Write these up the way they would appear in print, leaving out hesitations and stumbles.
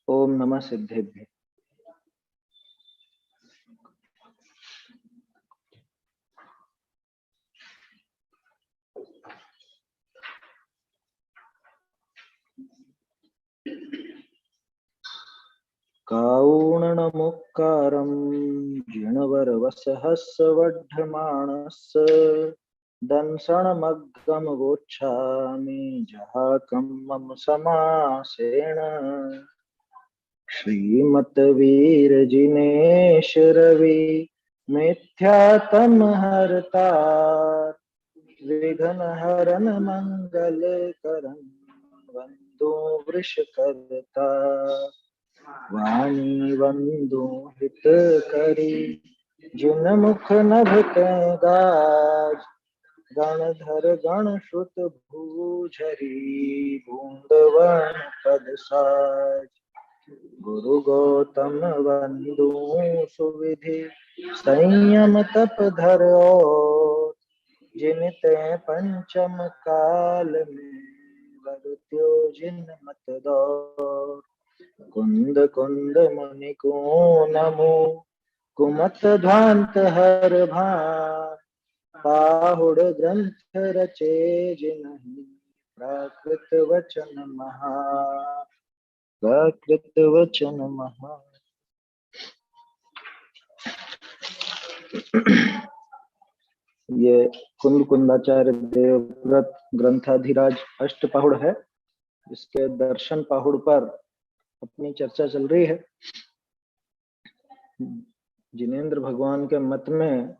ओम नमः सिद्धेभ्य। काउणनमुक्कारं जिणवरवसहस्रवढ्ढमाणस्य दंसनमग्गमगोच्छामि जहाकं मम समासेन। श्रीमद्वीरजिनेश रवि मिथ्यातमहर्ता विघ्नहरन मंगलकरं वन्दो वृषकर्ता। वाणी वन्दो हितकरी जिन मुख नभत गाज गणधर गणश्रुत भूझरी बूंदवन पद साज। गुरु गौतम वंदो सुविधि संयम तप धरो जिन ते पंचम काल में वरत्यो जिन मत दो। कुंद कुंद मुनि को नमो कुमत ध्वांत हर भार पाहुड़ ग्रंथ रचे जिनहि प्राकृत वचन महा। प्राकृत वचन महा। ये कुंद कुंदाचार्य देवव्रत ग्रंथाधिराज अष्टपहुड़ है। इसके दर्शन पहुड़ पर अपनी चर्चा चल रही है। जिनेंद्र भगवान के मत में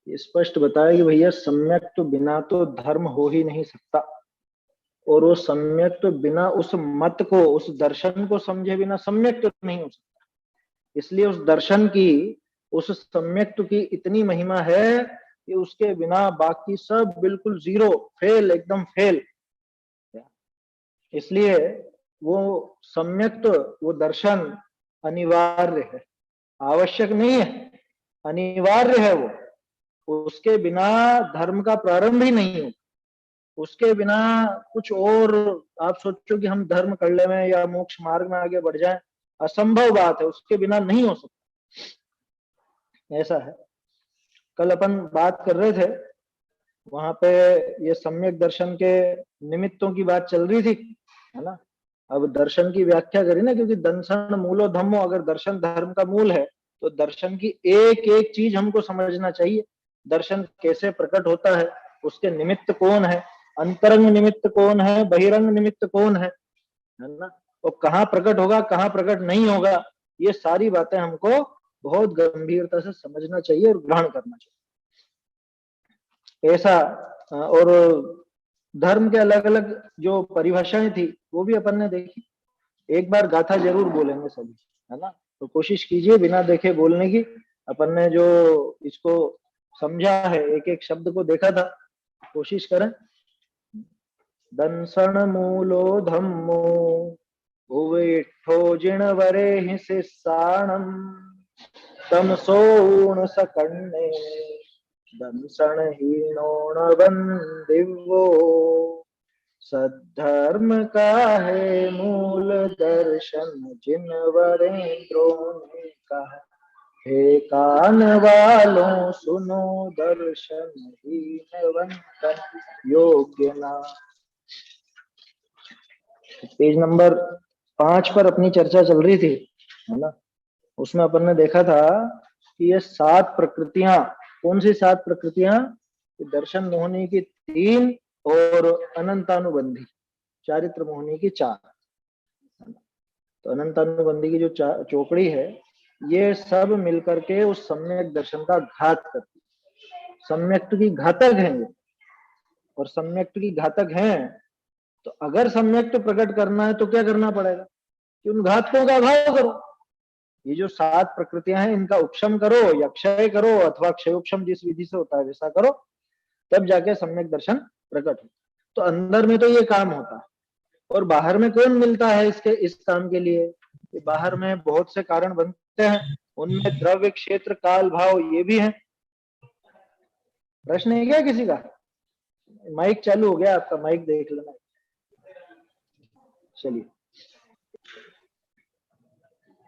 ये स्पष्ट बताया कि भैया सम्यक तो बिना तो धर्म हो ही नहीं सकता, और वो सम्यक तो बिना उस मत को, उस दर्शन को समझे बिना सम्यक तो नहीं हो सकता। इसलिए उस दर्शन की, उस सम्यक की इतनी महिमा है कि उसके बिना बाकी सब बिल्कुल जीरो, फेल, एकदम फेल। इसलिए वो सम्यक, वो दर्शन अनिवार्य है, आवश्यक नहीं है, अनिवार्य है। वो उसके बिना धर्म का प्रारंभ ही नहीं हो। उसके बिना कुछ और आप सोचो कि हम धर्म कर ले में या मोक्ष मार्ग में आगे बढ़ जाएं, असंभव बात है, उसके बिना नहीं हो सकता। ऐसा है। कल अपन बात कर रहे थे, वहां पे ये सम्यक दर्शन के निमित्तों की बात चल रही थी, है ना। अब दर्शन की व्याख्या करी ना, क्योंकि दंसन मूलो धम्मो, अगर दर्शन धर्म का मूल है तो दर्शन की एक एक चीज हमको समझना चाहिए। दर्शन कैसे प्रकट होता है, उसके निमित्त कौन है, अंतरंग निमित्त कौन है, बहिरंग निमित्त कौन है ना, और कहाँ प्रकट होगा, कहाँ प्रकट नहीं होगा, ये सारी बातें हमको बहुत गंभीरता से समझना चाहिए और ग्रहण करना चाहिए। ऐसा और धर्म के अलग अलग जो परिभाषाएं थी वो भी अपन ने देखी। एक बार गाथा जरूर बोलेंगे सभी, है ना, तो कोशिश कीजिए बिना देखे बोलने की। अपन ने जो इसको समझा है, एक एक शब्द को देखा था, कोशिश करें। दंसण मूलो धम्मो भुविठ्ठो जिणवरे हिंसिसाणम तमसोण सकण्णे दंसण हीनोण बंदिवो। सद्धर्म का है मूल दर्शन जिनवरेंद्रों ने कहा, हे कान वालों सुनो दर्शन हीनवंतन योग्य ना। पेज नंबर 5 पर अपनी चर्चा चल रही थी, है ना। उसमें अपन ने देखा था कि ये 7 प्रकृतियां, कौन सी 7 प्रकृतियां, दर्शन मोहनी की 3 और अनंतानुबंधी चारित्र मोहनी की 4। तो अनंतानुबंधी की जो चौकड़ी है, ये सब मिलकर के उस सम्यक दर्शन का घात करती है। सम्यक की घातक है ये, और सम्यक की घातक है तो अगर सम्यक प्रकट करना है तो क्या करना पड़ेगा कि उन घातकों का अभाव करो। ये जो 7 प्रकृतियां हैं इनका उपशम करो या क्षय करो, अथवा क्षयोपशम जिस विधि से होता है वैसा करो, तब जाके सम्यक दर्शन प्रकट हो। तो अंदर में तो ये काम होता है, और बाहर में कौन मिलता है इसके, इस काम के लिए? बाहर में बहुत से कारण बनते हैं, उनमें द्रव्य, क्षेत्र, काल, भाव ये भी है। प्रश्न है क्या किसी का? माइक चालू हो गया आपका, माइक देख लेना। चलिए,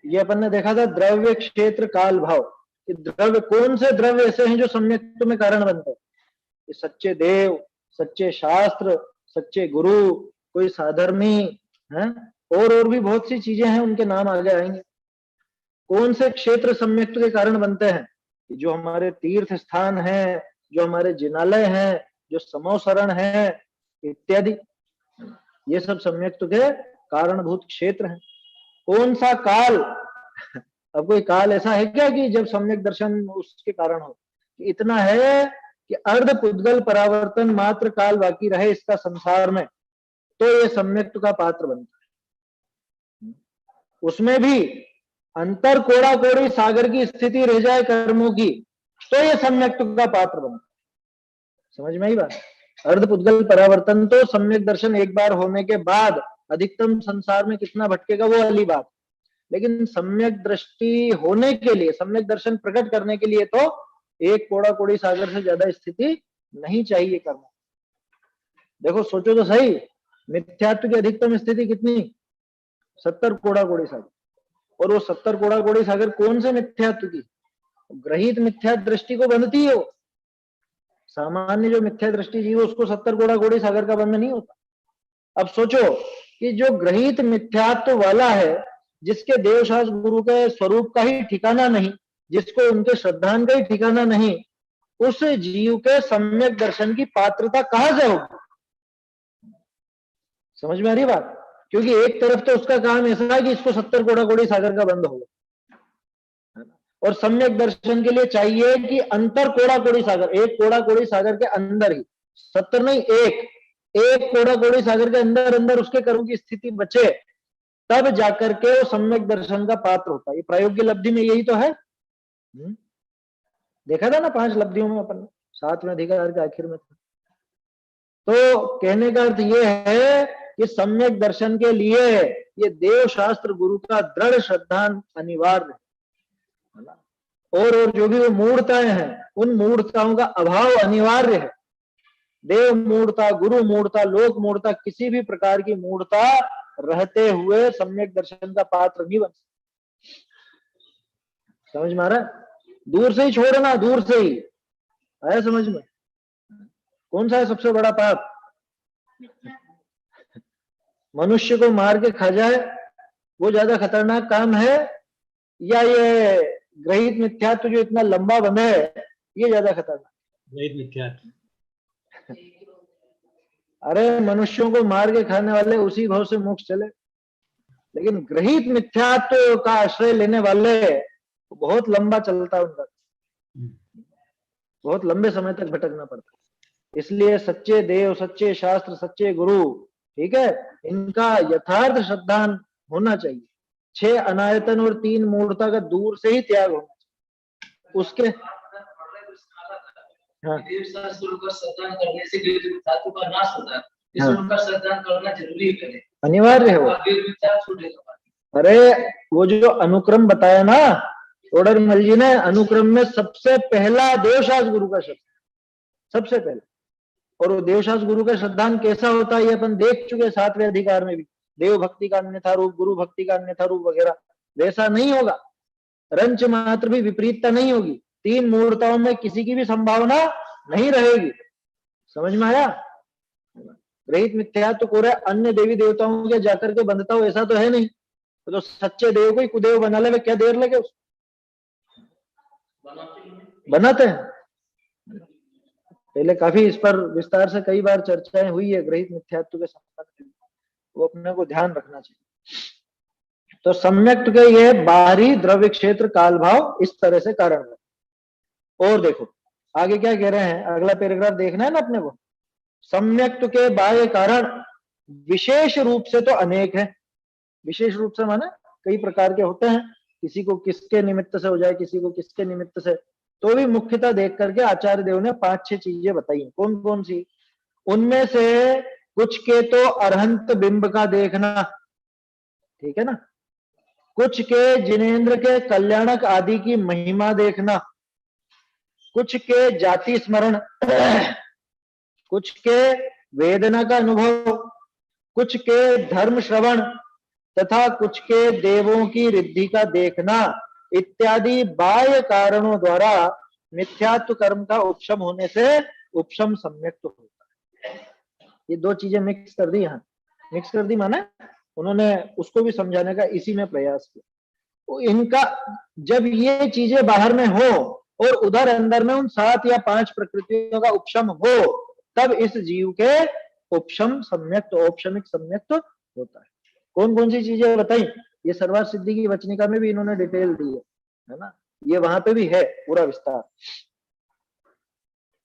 ये अपन ने देखा था द्रव्य क्षेत्र काल भाव, कि द्रव्य, कौन से द्रव्य ऐसे हैं जो सम्यक्त्व में कारण बनते हैं? ये सच्चे देव, सच्चे शास्त्र, सच्चे गुरु, कोई साधर्मी है, और भी बहुत सी चीजें हैं, उनके नाम आगे आएंगे। कौन से क्षेत्र सम्यक्त्व के कारण बनते हैं? जो हमारे तीर्थ स्थान है, जो हमारे जिनालय हैं, जो समोसरण है इत्यादि, ये सब सम्यक्त्व के कारणभूत क्षेत्र हैं। कौन सा काल? अब कोई काल ऐसा है क्या कि जब सम्यक दर्शन उसके कारण हो? इतना है कि अर्ध पुद्गल परावर्तन मात्र काल बाकी रहे इसका संसार में, तो ये सम्यक्त्व का पात्र बनता है। उसमें भी अंतर कोड़ा कोड़ी सागर की स्थिति रह जाए कर्मों की, तो ये सम्यक्त्व का पात्र बनता है। समझ में आई बात? अर्ध पुद्गल परावर्तन तो सम्यक दर्शन एक बार होने के बाद अधिकतम संसार में कितना भटकेगा वो वाली बात, लेकिन सम्यक दृष्टि होने के लिए, सम्यक दर्शन प्रकट करने के लिए तो एक कोड़ा कोड़ी सागर से ज्यादा स्थिति नहीं चाहिए कर्म। देखो सोचो तो सही, मिथ्यात्व की अधिकतम स्थिति कितनी? 70 कोड़ा कोड़ी सागर। और वो 70 कोड़ा कोड़ी सागर कौन से मिथ्यात्व की? ग्रहित मिथ्या दृष्टि को बंधती है वो। सामान्य जो मिथ्या दृष्टि जीव, उसको 70 कोड़ा कोड़ी सागर का बंध नहीं होता। अब सोचो कि जो ग्रहित मिथ्यात्व वाला है, जिसके देवशास्त्र गुरु के स्वरूप का ही ठिकाना नहीं, जिसको उनके श्रद्धान का ही ठिकाना नहीं, उस जीव के सम्यक दर्शन की पात्रता कहां से होगी? समझ में आ रही बात? क्योंकि एक तरफ तो उसका काम ऐसा है कि इसको 70 कोड़ा कोड़ी सागर का बंध होगा, और सम्यक दर्शन के लिए चाहिए कि अंतर कोड़ा कोड़ी सागर, एक कोड़ा कोड़ी सागर के अंदर ही, 70 नहीं, एक कोड़ा कोड़ी सागर के अंदर अंदर उसके कर्म की स्थिति बचे, तब जाकर के वो सम्यक दर्शन का पात्र होता है। ये प्रायोगिक लब्धि में यही तो है। देखा था ना 5 लब्धियों में अपन, 7वें अधिकार के आखिर में। तो कहने का अर्थ ये है कि सम्यक दर्शन के लिए ये देव शास्त्र गुरु का दृढ़ श्रद्धान अनिवार्य है ना। और जो भी वो मूर्ताएं हैं, उन मूर्ताओं का अभाव अनिवार्य है। देव मूर्ता, गुरु मूर्ता, लोक मूर्ता, किसी भी प्रकार की मूर्ता रहते हुए सम्यक दर्शन का पात्र नहीं बन सकता। समझ में आ रहा है? दूर से ही छोड़ना, दूर से ही आया समझ में? कौन सा है सबसे बड़ा पाप? मनुष्य को मार के खा जाए, वो ज्यादा खतरनाक काम है, या ये ग्रहित मिथ्यात्व जो इतना लंबा बंधा है, ये ज्यादा खतरनाक? ग्रहित मिथ्यात्व। अरे मनुष्यों को मार के खाने वाले उसी भाव से मोक्ष चले, लेकिन ग्रहित मिथ्यात्व का आश्रय लेने वाले बहुत लंबा चलता है उनका, बहुत लंबे समय तक भटकना पड़ता है। इसलिए सच्चे देव, सच्चे शास्त्र, सच्चे गुरु, ठीक है, इनका यथार्थ श्रद्धान होना चाहिए। 6 अनायतन और 3 मूर्ता का दूर से ही त्याग होना चाहिए। उसके हाँ, श्रद्धान करने से धातु का नाश होता है, इसलिए उनका श्रद्धान करना जरूरी है, अनिवार्य है वो। अरे वो जो अनुक्रम बताया ना तोडरमल जी ने, अनुक्रम में सबसे पहला देवशास्त्र गुरु का शब्द, सबसे पहले। और वो देवशास्त्र गुरु का श्रद्धान कैसा होता है ये अपन देख चुके 7वें अधिकार में भी। देव भक्ति का अन्यथा रूप, गुरु भक्ति का अन्यथा रूप वगैरह, वैसा नहीं होगा। रंच मात्र भी विपरीतता नहीं होगी। 3 मूर्ताओं में किसी की भी संभावना नहीं रहेगी। समझ में आया? रहित मिथ्यात्व को रहे अन्य देवी देवताओं के जाकर के बंधता हो, ऐसा तो है नहीं। तो सच्चे देव को ही कुदेव बना ले, क्या देर लगे उसको? बनाते हैं। पहले काफी इस पर विस्तार से कई बार चर्चाएं हुई है ग्रहित मिथ्यात्व के संबंध में, वो अपने को ध्यान रखना चाहिए। तो सम्यक्त्व के ये बाहरी द्रव्य क्षेत्र काल भाव इस तरह से कारण है। और देखो आगे क्या कह रहे हैं, अगला पैराग्राफ देखना है ना अपने को। सम्यक्त्व के बाह्य कारण विशेष रूप से तो अनेक है। विशेष रूप से माने कई प्रकार के होते हैं, किसी को किसके निमित्त से हो जाए, किसी को किसके निमित्त से, तो भी मुख्यतः देख करके आचार्य देव ने 5-6 चीजें बताई। कौन कौन सी? उनमें से कुछ के तो अरहंत बिंब का देखना, ठीक है ना, कुछ के जिनेन्द्र के कल्याणक आदि की महिमा देखना, कुछ के जाति स्मरण, कुछ के वेदना का अनुभव, कुछ के धर्म श्रवण, तथा कुछ के देवों की रिद्धि का देखना इत्यादि बाह्य कारणों द्वारा मिथ्यात्व कर्म का उपशम होने से उपशम सम्यक तो होता है। ये दो चीजें मिक्स कर दी, यहाँ मिक्स कर दी माने उन्होंने उसको भी समझाने का इसी में प्रयास किया। तो इनका जब ये चीजें बाहर में हो और उधर अंदर में उन 7 या 5 प्रकृतियों का उपशम हो, तब इस जीव के उपशम सम्यक औपशमिक सम्यक होता है। कौन कौन सी चीजें बताई, ये सर्वार्थ सिद्धि की वचनिका में भी इन्होंने डिटेल दी है ना, ये वहां पे भी है पूरा विस्तार।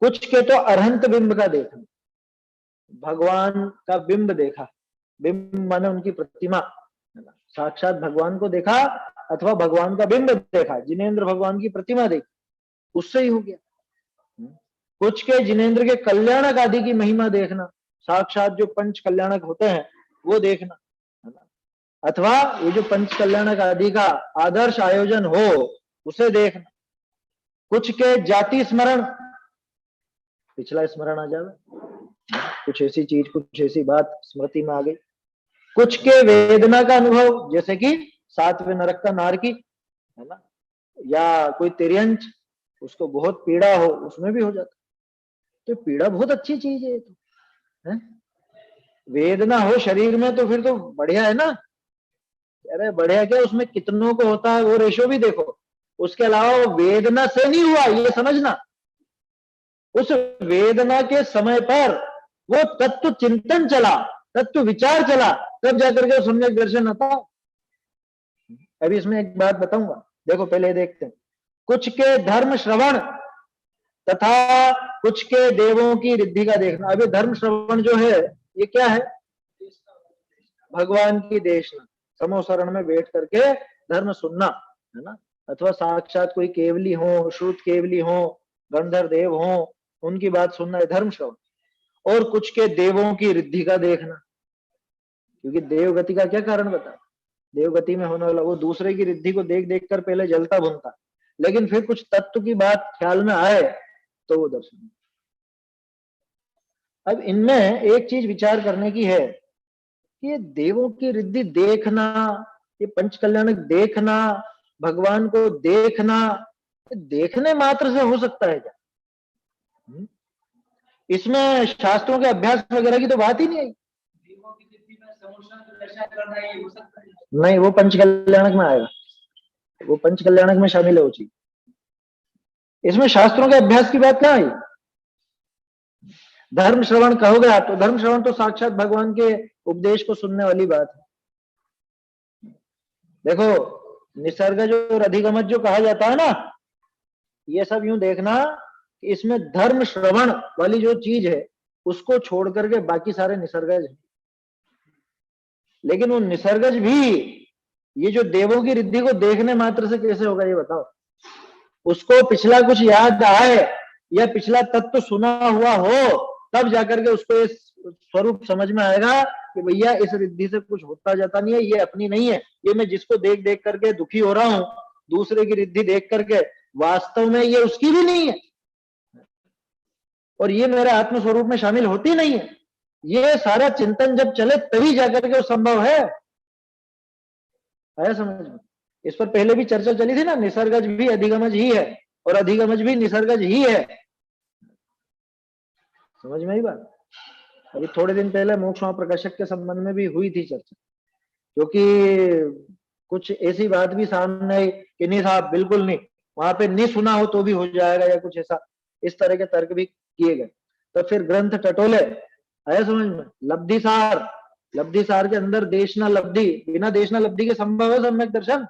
कुछ के तो अरहंत बिंब का देखना, भगवान का बिंब देखा, बिंब माने उनकी प्रतिमा, साक्षात भगवान को देखा अथवा भगवान का बिंब देखा, जिनेंद्र भगवान की प्रतिमा देखी, उससे ही हो गया। कुछ के जिनेंद्र के कल्याणक आदि की महिमा देखना, साक्षात जो पंच कल्याणक होते हैं वो देखना, अथवा ये जो पंच कल्याणक आदि का आदर्श आयोजन हो उसे देखना। कुछ के जाति स्मरण, पिछला स्मरण आ जावे, कुछ ऐसी चीज, कुछ ऐसी बात स्मृति में आ गई। कुछ के वेदना का अनुभव, जैसे कि 7वें नरक का नारकी है ना, या कोई तिर्यंच, उसको बहुत पीड़ा हो, उसमें भी हो जाता। तो पीड़ा बहुत अच्छी चीज है, तो है? वेदना हो शरीर में तो फिर तो बढ़िया है ना। अरे बढ़िया क्या, उसमें कितनों को होता है वो रेशो भी देखो। उसके अलावा वेदना से नहीं हुआ ये समझना, उस वेदना के समय पर वो तत्व चिंतन चला, तत्व विचार चला, तब जाकर के सम्यक दर्शन आता। अभी इसमें एक बात बताऊंगा, देखो पहले देखते हैं। कुछ के धर्म श्रवण तथा कुछ के देवों की रिद्धि का देखना। अभी धर्म श्रवण जो है ये क्या है, भगवान की देशना, समोसरण में बैठ करके धर्म सुनना है ना, अथवा साक्षात कोई केवली हो, श्रुत केवली हो, गंधर्व देव हो, उनकी बात सुनना है धर्म श्रवण। और कुछ के देवों की रिद्धि का देखना, क्योंकि देवगति का क्या कारण बता, देवगति में होने वाला वो दूसरे की रिद्धि को देख देख कर पहले जलता भुनता, लेकिन फिर कुछ तत्व की बात ख्याल में आए तो वो दर्शन। अब इनमें एक चीज विचार करने की है कि ये देवों की रिद्धि देखना, ये पंच कल्याणक देखना, भगवान को देखना, देखने मात्र से हो सकता है क्या? इसमें शास्त्रों के अभ्यास वगैरह की तो बात ही नहीं आई। नहीं, वो पंच कल्याणक में आएगा, वो पंच कल्याणक में शामिल है वो चीज। इसमें शास्त्रों के अभ्यास की बात कहाँ आई? धर्म श्रवण कहोगे आप, तो धर्म श्रवण तो साक्षात भगवान के उपदेश को सुनने वाली बात है। देखो निसर्गज और अधिगमज जो कहा जाता है ना, ये सब यूं देखना कि इसमें धर्म श्रवण वाली जो चीज है उसको छोड़ करके बाकी सारे निसर्गज है। लेकिन वो निसर्गज भी ये जो देवों की रिद्धि को देखने मात्र से कैसे होगा ये बताओ? उसको पिछला कुछ याद आए या पिछला तत्व सुना हुआ हो, तब जाकर के उसको इस स्वरूप समझ में आएगा कि भैया इस रिद्धि से कुछ होता जाता नहीं है, ये अपनी नहीं है, ये मैं जिसको देख देख करके दुखी हो रहा हूं, दूसरे की रिद्धि देख करके, वास्तव में ये उसकी भी नहीं है और ये मेरे आत्म स्वरूप में शामिल होती नहीं है। ये सारा चिंतन जब चले तभी जाकर के वो संभव है। आया समझ में? इस पर पहले भी चर्चा चली थी ना, निसर्गज भी अधिगमज ही है और अधिगमज भी निसर्गज ही है। समझ में आई बात? अभी थोड़े दिन पहले मोक्ष प्रकाशक के संबंध में भी हुई थी चर्चा, क्योंकि कुछ ऐसी बात भी सामने आई कि नहीं साहब बिल्कुल नहीं, वहां पे नहीं सुना हो तो भी हो जाएगा या कुछ ऐसा, इस तरह के तर्क भी किए गए। तो फिर ग्रंथ टटोले, आया समझ में? लब्धि सार, लब्धि सार के अंदर देशना लब्धि, बिना देशना लब्धि के संभव है सम्यक दर्शन?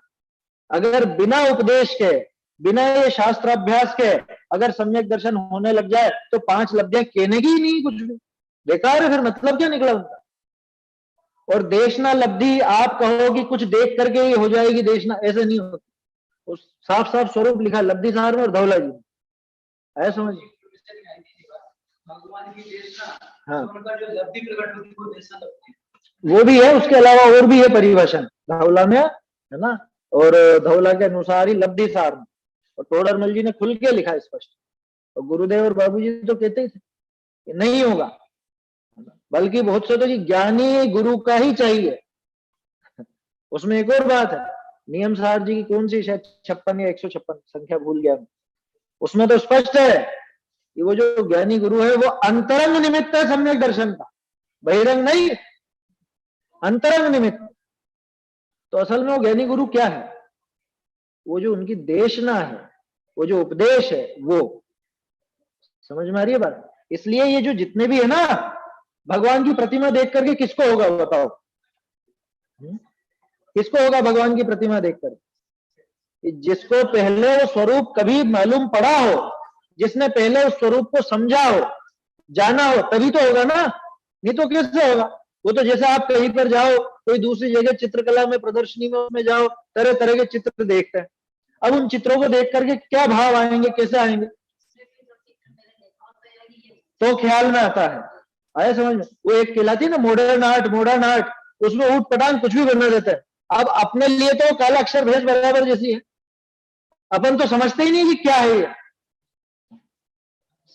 अगर बिना उपदेश के, बिना ये शास्त्राभ्यास के अगर सम्यक दर्शन होने लग जाए तो 5 लब्धियां कहने की ही नहीं, कुछ भी बेकार है, फिर मतलब क्या निकला उनका? और देशना लब्धि आप कहो कि कुछ देख करके ही हो जाएगी देशना, ऐसे नहीं होता। उस साफ साफ स्वरूप लिखा लब्धि सार में और धौला जी, है समझ? भगवान की देशना, हाँ, उनका जो लब्धि प्रकट होती है वो देशना लब्धि, वो भी है। उसके अलावा और भी है परिभाषा धौला में, है ना, और धौला के अनुसार ही लब्धि सार में, और टोडरमल जी ने खुल के लिखा स्पष्ट। और गुरुदेव और बाबूजी तो कहते ही थे कि नहीं होगा, बल्कि बहुत से तो जी ज्ञानी गुरु का ही चाहिए, उसमें एक और बात है, नियम सार जी की कौन सी शायद 56 या 156 संख्या भूल गया, उसमें तो स्पष्ट है कि वो जो ज्ञानी गुरु है वो अंतरंग निमित्त है सम्यक दर्शन का, बहिरंग नहीं, अंतरंग निमित्त। तो असल में वो ज्ञानी गुरु क्या है, वो जो उनकी देशना है, वो जो उपदेश है, वो समझ में आ रही है बात। इसलिए ये जो जितने भी है ना, भगवान की प्रतिमा देख करके किसको होगा बताओ, किसको होगा भगवान की प्रतिमा देखकर? जिसको पहले वो स्वरूप कभी मालूम पड़ा हो, जिसने पहले उस स्वरूप को समझा हो, जाना हो, तभी तो होगा ना, नहीं तो कैसे होगा? वो तो जैसे आप कहीं पर जाओ, कोई दूसरी जगह चित्रकला में प्रदर्शनी में जाओ, तरह तरह के चित्र देखते हैं, अब उन चित्रों को देख करके क्या भाव आएंगे, कैसे आएंगे, तो ख्याल में आता है। आया समझ में? वो एक कहलाती है ना मॉडर्न आर्ट, मॉडर्न आर्ट, उसमें ऊट पटांग कुछ भी बना देते हैं। अब अपने लिए तो काला अक्षर भेज बराबर जैसी है, अपन तो समझते ही नहीं कि क्या है ये,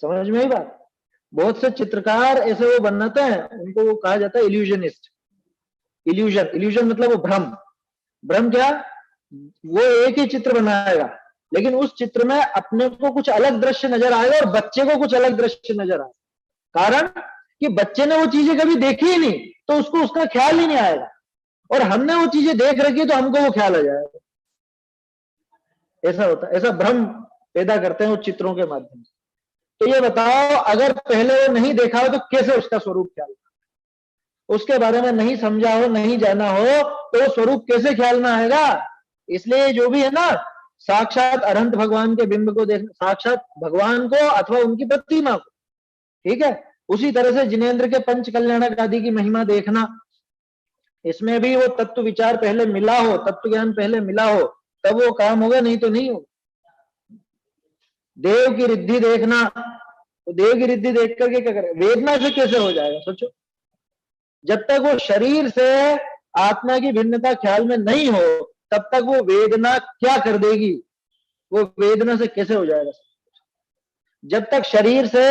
समझ में ही बात। बहुत से चित्रकार ऐसे वो बनाते हैं, उनको वो कहा जाता है इल्यूजनिस्ट। इल्यूजन, इल्यूजन मतलब वो भ्रम। भ्रम क्या? वो एक ही चित्र बनाएगा, लेकिन उस चित्र में अपने को कुछ अलग दृश्य नजर आएगा और बच्चे को कुछ अलग दृश्य नजर आएगा। कारण कि बच्चे ने वो चीजें कभी देखी ही नहीं, तो उसको उसका ख्याल ही नहीं आएगा, और हमने वो चीजें देख रखी तो हमको वो ख्याल आ जाएगा। ऐसा होता है, ऐसा भ्रम पैदा करते हैं वो चित्रों के माध्यम से। तो ये बताओ, अगर पहले वो नहीं देखा हो तो कैसे उसका स्वरूप ख्याल, उसके बारे में नहीं समझा हो, नहीं जाना हो, तो वो स्वरूप कैसे ख्याल में आएगा? इसलिए जो भी है ना, साक्षात अनंत भगवान के बिंब को देखना, साक्षात भगवान को अथवा उनकी प्रतिमा को, ठीक है, उसी तरह से जिनेंद्र के पंच कल्याणक आदि की महिमा देखना, इसमें भी वो तत्व विचार पहले मिला हो, तत्व ज्ञान पहले मिला हो, तब वो काम होगा, नहीं तो नहीं होगा। देव की रिद्धि देखना, तो देव की रिद्धि देख करके क्या करें, वेदना से कैसे हो जाएगा सोचो। जब तक वो शरीर से आत्मा की भिन्नता ख्याल में नहीं हो, तब तक वो वेदना क्या कर देगी, वो वेदना से कैसे हो जाएगा? जब तक शरीर से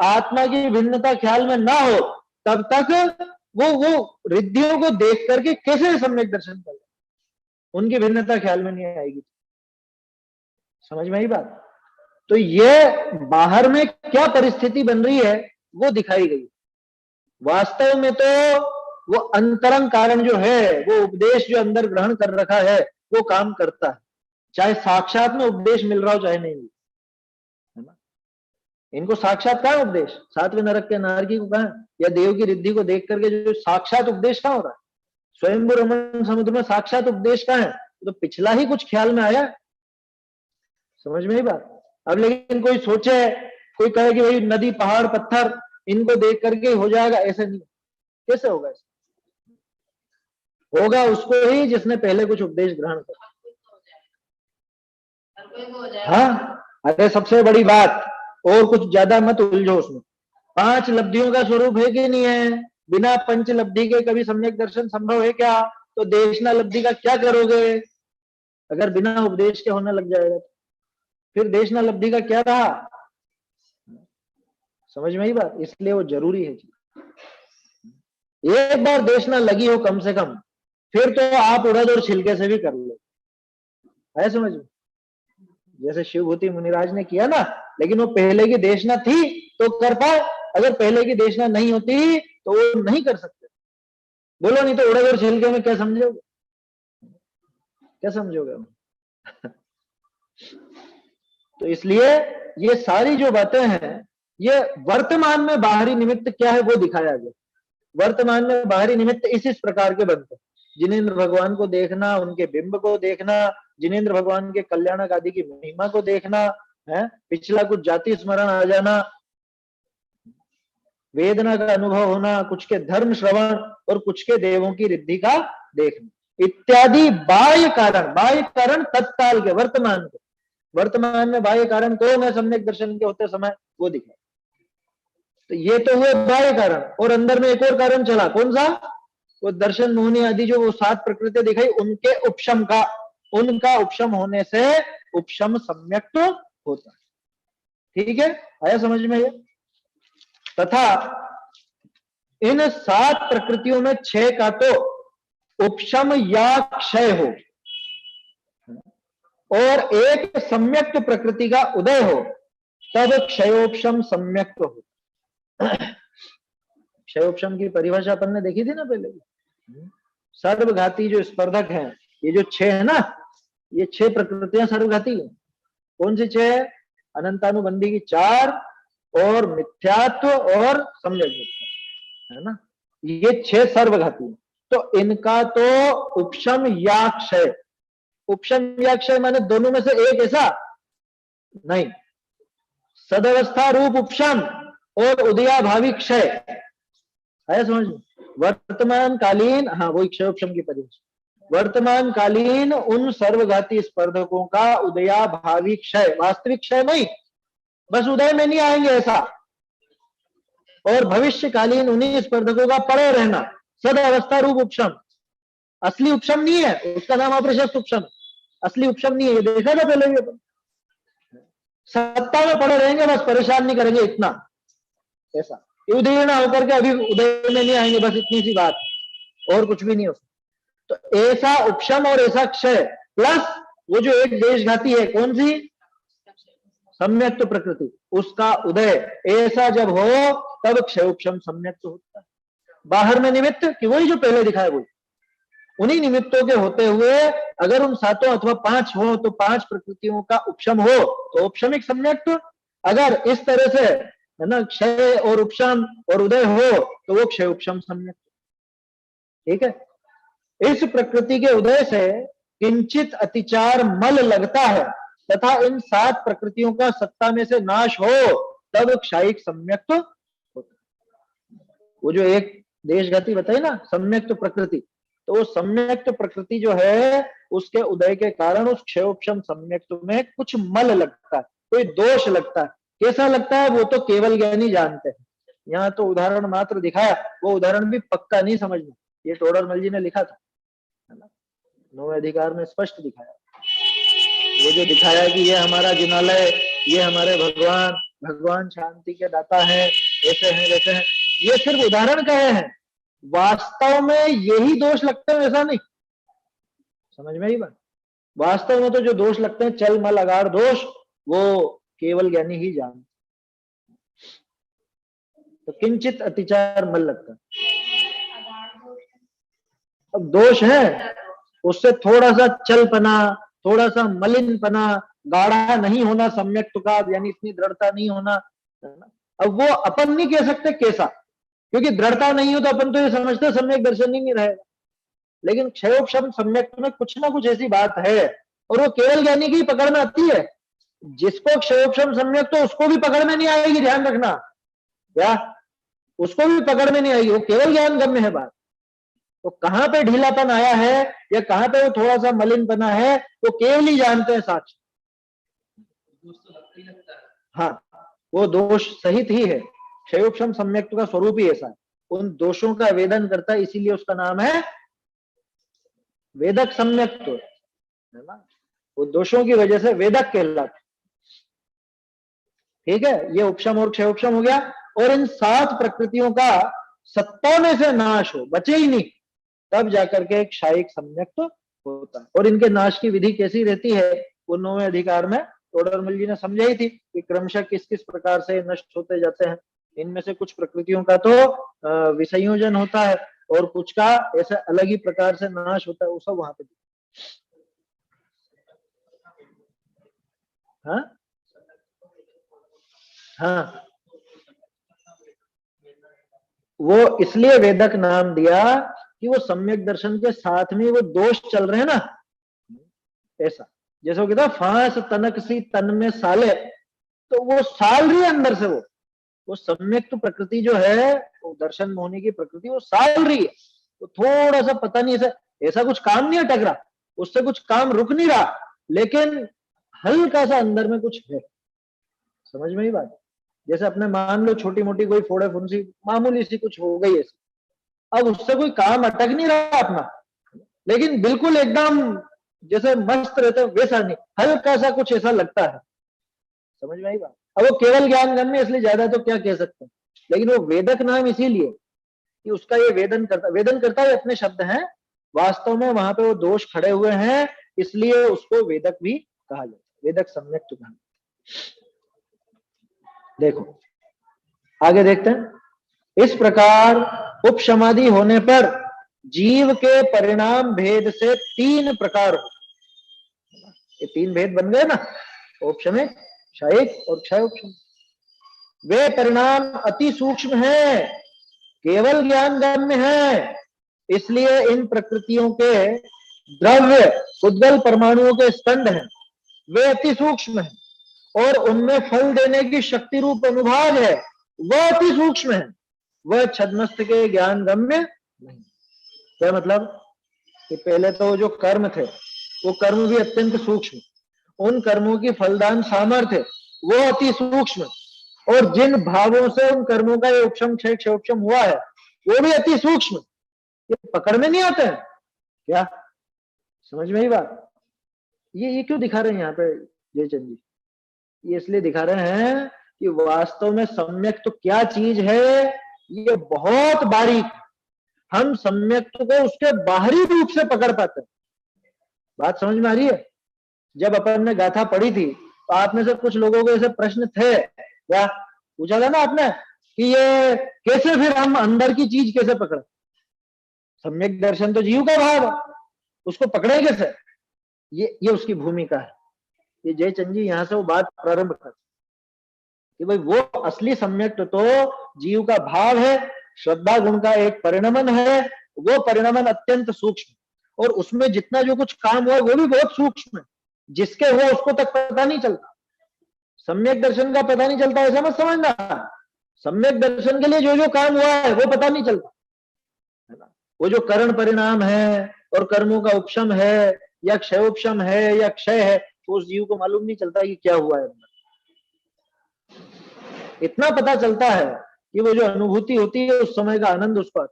आत्मा की भिन्नता ख्याल में ना हो, तब तक वो रिद्धियों को देख करके कैसे सम्यक दर्शन कर, उनकी भिन्नता ख्याल में नहीं आएगी। समझ में आई बात? तो ये बाहर में क्या परिस्थिति बन रही है वो दिखाई गई। वास्तव में तो वो अंतरंग कारण जो है, वो उपदेश जो अंदर ग्रहण कर रखा है, वो काम करता है, चाहे साक्षात में उपदेश मिल रहा हो चाहे नहीं, है ना। इनको साक्षात कहां उपदेश, सातवें नरक के नारकी को कहां, या देव की रिद्धि को देख करके जो साक्षात उपदेश कहां हो रहा है? स्वयंभू रमन समुद्र में साक्षात उपदेश कहां है? तो पिछला ही कुछ ख्याल में आया। समझ में ही बात। अब लेकिन कोई सोचे, कोई कहे कि भाई नदी पहाड़ पत्थर इनको देख करके हो जाएगा, ऐसे नहीं, कैसे होगा? होगा उसको ही जिसने पहले कुछ उपदेश ग्रहण किया। हाँ, अरे सबसे बड़ी बात, और कुछ ज्यादा मत उलझो उसमें, 5 लब्धियों का स्वरूप है कि नहीं है? बिना पंच लब्धि के कभी सम्यक दर्शन संभव है क्या? तो देशना लब्धि का क्या करोगे अगर बिना उपदेश के होने लग जाएगा? फिर देशना लब्धि का क्या रहा? समझ में ही बात। इसलिए वो जरूरी है। एक बार देशना लगी हो कम से कम, फिर तो आप उड़द और छिलके से भी कर लो, है समझ में? जैसे शिवभूति मुनिराज ने किया ना, लेकिन वो पहले की देशना थी तो कर पाए, अगर पहले की देशना नहीं होती तो वो नहीं कर सकते। बोलो, नहीं तो उड़द और छिलके में क्या समझोगे, क्या समझोगे? तो इसलिए ये सारी जो बातें हैं, ये वर्तमान में बाहरी निमित्त क्या है वो दिखाया गया। वर्तमान में बाहरी निमित्त इस प्रकार के बनते हैं, जिनेंद्र भगवान को देखना, उनके बिंब को देखना, जिनेंद्र भगवान के कल्याणक आदि की महिमा को देखना है, पिछला कुछ जाति स्मरण आ जाना, वेदना का अनुभव होना, कुछ के धर्म श्रवण और कुछ के देवों की रिद्धि का देखना इत्यादि बाह्य कारण तत्काल के, वर्तमान में बाह्य कारण कौन है सम्यक दर्शन के होते समय, वो दिखा। तो ये तो हुए बाह्य कारण, और अंदर में एक और कारण चला, कौन सा? वो दर्शन मोहनी आदि जो वो 7 प्रकृति दिखाई, उनके उपशम का, उनका उपशम होने से उपशम सम्यक तो होता है। ठीक है, आया समझ में? ये तथा इन 7 प्रकृतियों में 6 का तो उपशम या क्षय हो और एक सम्यक्त प्रकृति का उदय हो, तब क्षयोपशम सम्यक्त हो। क्षयोपशम की परिभाषा अपन ने देखी थी ना पहले। सर्वघाती जो स्पर्धक हैं, ये जो 6 है ना, ये 6 प्रकृतियां सर्वघाती है। कौन सी 6? अनंतानुबंधी की 4 और मिथ्यात्व और सम्यक मिथ्या, है ना, ये 6 सर्वघाती है। तो इनका तो उपशम या क्षय, उपशम या क्षय माने दोनों में से एक, ऐसा नहीं, सदवस्था रूप उपशम और उदयाभावी क्षय है, समझ में। वर्तमान कालीन, हाँ वही क्षय उपशम की परिभाषा, वर्तमान कालीन उन सर्वघाती स्पर्धकों का उदयाभावी क्षय, वास्तविक क्षय नहीं, बस उदय में नहीं आएंगे ऐसा, और भविष्यकालीन उन्हीं स्पर्धकों का पड़े रहना, सद अवस्था रूप उपशम। असली उपशम नहीं है, उसका नाम अप्रशस्त उपशम, असली उपशम नहीं है, ये देखा था पहले भी। सत्ता में पड़े रहेंगे, बस परेशान नहीं करेंगे, इतना ऐसा, उदीर्ण होकर के अभी उदय में नहीं आएंगे, बस इतनी सी बात, और कुछ भी नहीं हो। तो ऐसा उपशम और ऐसा क्षय, प्लस वो जो एक देशघाती है, कौन सी? सम्यक्त प्रकृति, उसका उदय, ऐसा जब हो तब क्षय उपशम सम्यक्त होता है। बाहर में निमित्त कि वही जो पहले दिखाया, वही उन्हीं निमित्तों के होते हुए अगर उन 7 अथवा 5 हो तो 5 प्रकृतियों का उपशम हो तो उपशमिक सम्यक्त, अगर इस तरह से है ना क्षय और उपशम और उदय हो तो वो क्षय उपशम सम्यक्त। ठीक है, इस प्रकृति के उदय से किंचित अतिचार मल लगता है तथा इन 7 प्रकृतियों का सत्ता में से नाश हो तब क्षायिक सम्यक्त होता। वो जो एक देशगति बताई ना सम्यक्त प्रकृति, तो वो सम्यक्त प्रकृति जो है उसके उदय के कारण उस क्षयोपशम सम्यक्त में कुछ मल लगता है, कोई दोष लगता है। कैसा लगता है वो तो केवल ज्ञानी जानते हैं, यहाँ तो उदाहरण मात्र दिखाया, वो उदाहरण भी पक्का नहीं समझना, ये टोडरमल जी ने लिखा था, है ना, 9वें अधिकार में स्पष्ट दिखाया। वो जो दिखाया कि ये हमारा जिनालय, ये हमारे भगवान, भगवान शांति के दाता है, ऐसे हैं वैसे हैं, ये सिर्फ उदाहरण कहे हैं, वास्तव में यही दोष लगते हैं ऐसा नहीं, समझ में ही बात। वास्तव में तो जो दोष लगते हैं चल मल अगार दोष, वो केवल ज्ञानी ही जानते। तो किंचित अतिचार मल लगता है, अब दोष है उससे थोड़ा सा चलपना, थोड़ा सा मलिनपना, गाढ़ा नहीं होना सम्यक्त का, यानी इतनी दृढ़ता नहीं होना, है ना। अब वो अपन नहीं कह सकते कैसा, क्योंकि दृढ़ता नहीं हो तो अपन तो ये समझते सम्यक दर्शन ही नहीं रहेगा, लेकिन क्षयोपशम सम्यक में कुछ ना कुछ ऐसी बात है, और वो केवल ज्ञानी की पकड़ में आती है। जिसको क्षयोपशम सम्यक तो उसको भी पकड़ में नहीं आएगी, ध्यान रखना, क्या उसको भी पकड़ में नहीं आएगी, वो केवल ज्ञान गम्य है बात। तो कहां पे ढीलापन आया है या कहां पे वो थोड़ा सा मलिनपना है वो केवल ही जानते हैं साक्ष। हाँ, वो दोष सहित ही है, क्षयोपशम सम्यक्त का स्वरूप ही ऐसा है, उन दोषों का वेदन करता है, इसीलिए उसका नाम है वेदक सम्यक्त, है ना, वो दोषों की वजह से वेदक कहलाता। ठीक है, ये उपशम और क्षयोपशम हो गया, और इन 7 प्रकृतियों का सत्ता में से नाश हो, बचे ही नहीं, तब जाकर के क्षायिक सम्यक्त होता है। और इनके नाश की विधि कैसी रहती है वो 9वें अधिकार में टोडरमल जी ने समझाई थी कि क्रमशः किस किस प्रकार से नष्ट होते जाते हैं। इनमें से कुछ प्रकृतियों का तो विसंयोजन होता है और कुछ का ऐसे अलग ही प्रकार से नाश होता है, वो सब वहां पे। हाँ हाँ, वो इसलिए वेदक नाम दिया कि वो सम्यक दर्शन के साथ में वो दोष चल रहे हैं ना, ऐसा जैसे वो कहता फांस तनक सी तन में साले, तो वो साल रही है अंदर से, वो सम्यक तो प्रकृति जो है वो दर्शन में होने की प्रकृति वो साल रही है, वो थोड़ा सा पता नहीं ऐसा कुछ काम नहीं अटक रहा, उससे कुछ काम रुक नहीं रहा, लेकिन हल्का सा अंदर में कुछ है, समझ में ही बात। जैसे अपने मान लो छोटी मोटी कोई फोड़े फुंसी मामूली सी कुछ हो गई ऐसी, अब उससे कोई काम अटक नहीं रहा अपना, लेकिन बिल्कुल एकदम जैसे मस्त रहते वैसा नहीं, हल्का सा कुछ ऐसा लगता है, समझ में आई बात। अब वो केवल ज्ञान गम्य इसलिए ज्यादा तो क्या कह सकते हैं, लेकिन वो वेदक नाम इसीलिए कि उसका ये वेदन करता है, अपने शब्द हैं, वास्तव में वहां पे वो दोष खड़े हुए हैं, इसलिए उसको वेदक भी कहा जाता है, वेदक सम्यक तो कहा। देखो आगे देखते हैं। इस प्रकार उपशमादि होने पर जीव के परिणाम भेद से 3 प्रकार हो। ये 3 भेद बन गए ना, उपशमिक, क्षयिक और क्षय उपशम। वे परिणाम अति सूक्ष्म है, केवल ज्ञान गम्य है, इसलिए इन प्रकृतियों के द्रव्य उद्गल परमाणुओं के स्कंद हैं, वे अति सूक्ष्म है, और उनमें फल देने की शक्ति रूप अनुभाग है, वह अति सूक्ष्म है, वह छद्मस्त के ज्ञान गम्य नहीं। क्या मतलब कि पहले तो जो कर्म थे वो कर्म भी अत्यंत सूक्ष्म, उन कर्मों की फलदान सामर्थ्य वो अति सूक्ष्म, और जिन भावों से उन कर्मों का ये उपशम क्षय क्षयोपशम हुआ है वो भी अति सूक्ष्म, ये पकड़ में नहीं आते हैं। क्या समझ में ही बात? ये क्यों दिखा रहे हैं यहाँ पे जयचंद जी? ये इसलिए दिखा रहे हैं कि वास्तव में सम्यक तो क्या चीज है, ये बहुत बारीक, हम सम्यक को उसके बाहरी रूप से पकड़ पाते हैं। बात समझ में आ रही है? जब अपन ने गाथा पढ़ी थी तो आप में से कुछ लोगों के ऐसे प्रश्न थे, क्या पूछा था ना आपने कि ये कैसे फिर हम अंदर की चीज कैसे पकड़े? सम्यक दर्शन तो जीव का भाव है, उसको पकड़े कैसे? ये उसकी भूमिका है। ये जयचंद जी यहां से वो बात प्रारंभ कर कि भाई वो असली सम्यक तो जीव का भाव है, श्रद्धा गुण का एक परिणमन है, वो परिणमन अत्यंत सूक्ष्म, और उसमें जितना जो कुछ काम हुआ वो भी बहुत सूक्ष्म है, जिसके हुआ उसको तक पता नहीं चलता। सम्यक दर्शन का पता नहीं चलता ऐसा मत समझना, सम्यक दर्शन के लिए जो जो काम हुआ है वो पता नहीं चलता है ना। वो जो करण परिणाम है और कर्मों का उपशम है या क्षयोपशम है या क्षय है, तो उस जीव को मालूम नहीं चलता कि क्या हुआ है। इतना पता चलता है कि वो जो अनुभूति होती है उस समय का आनंद उसको,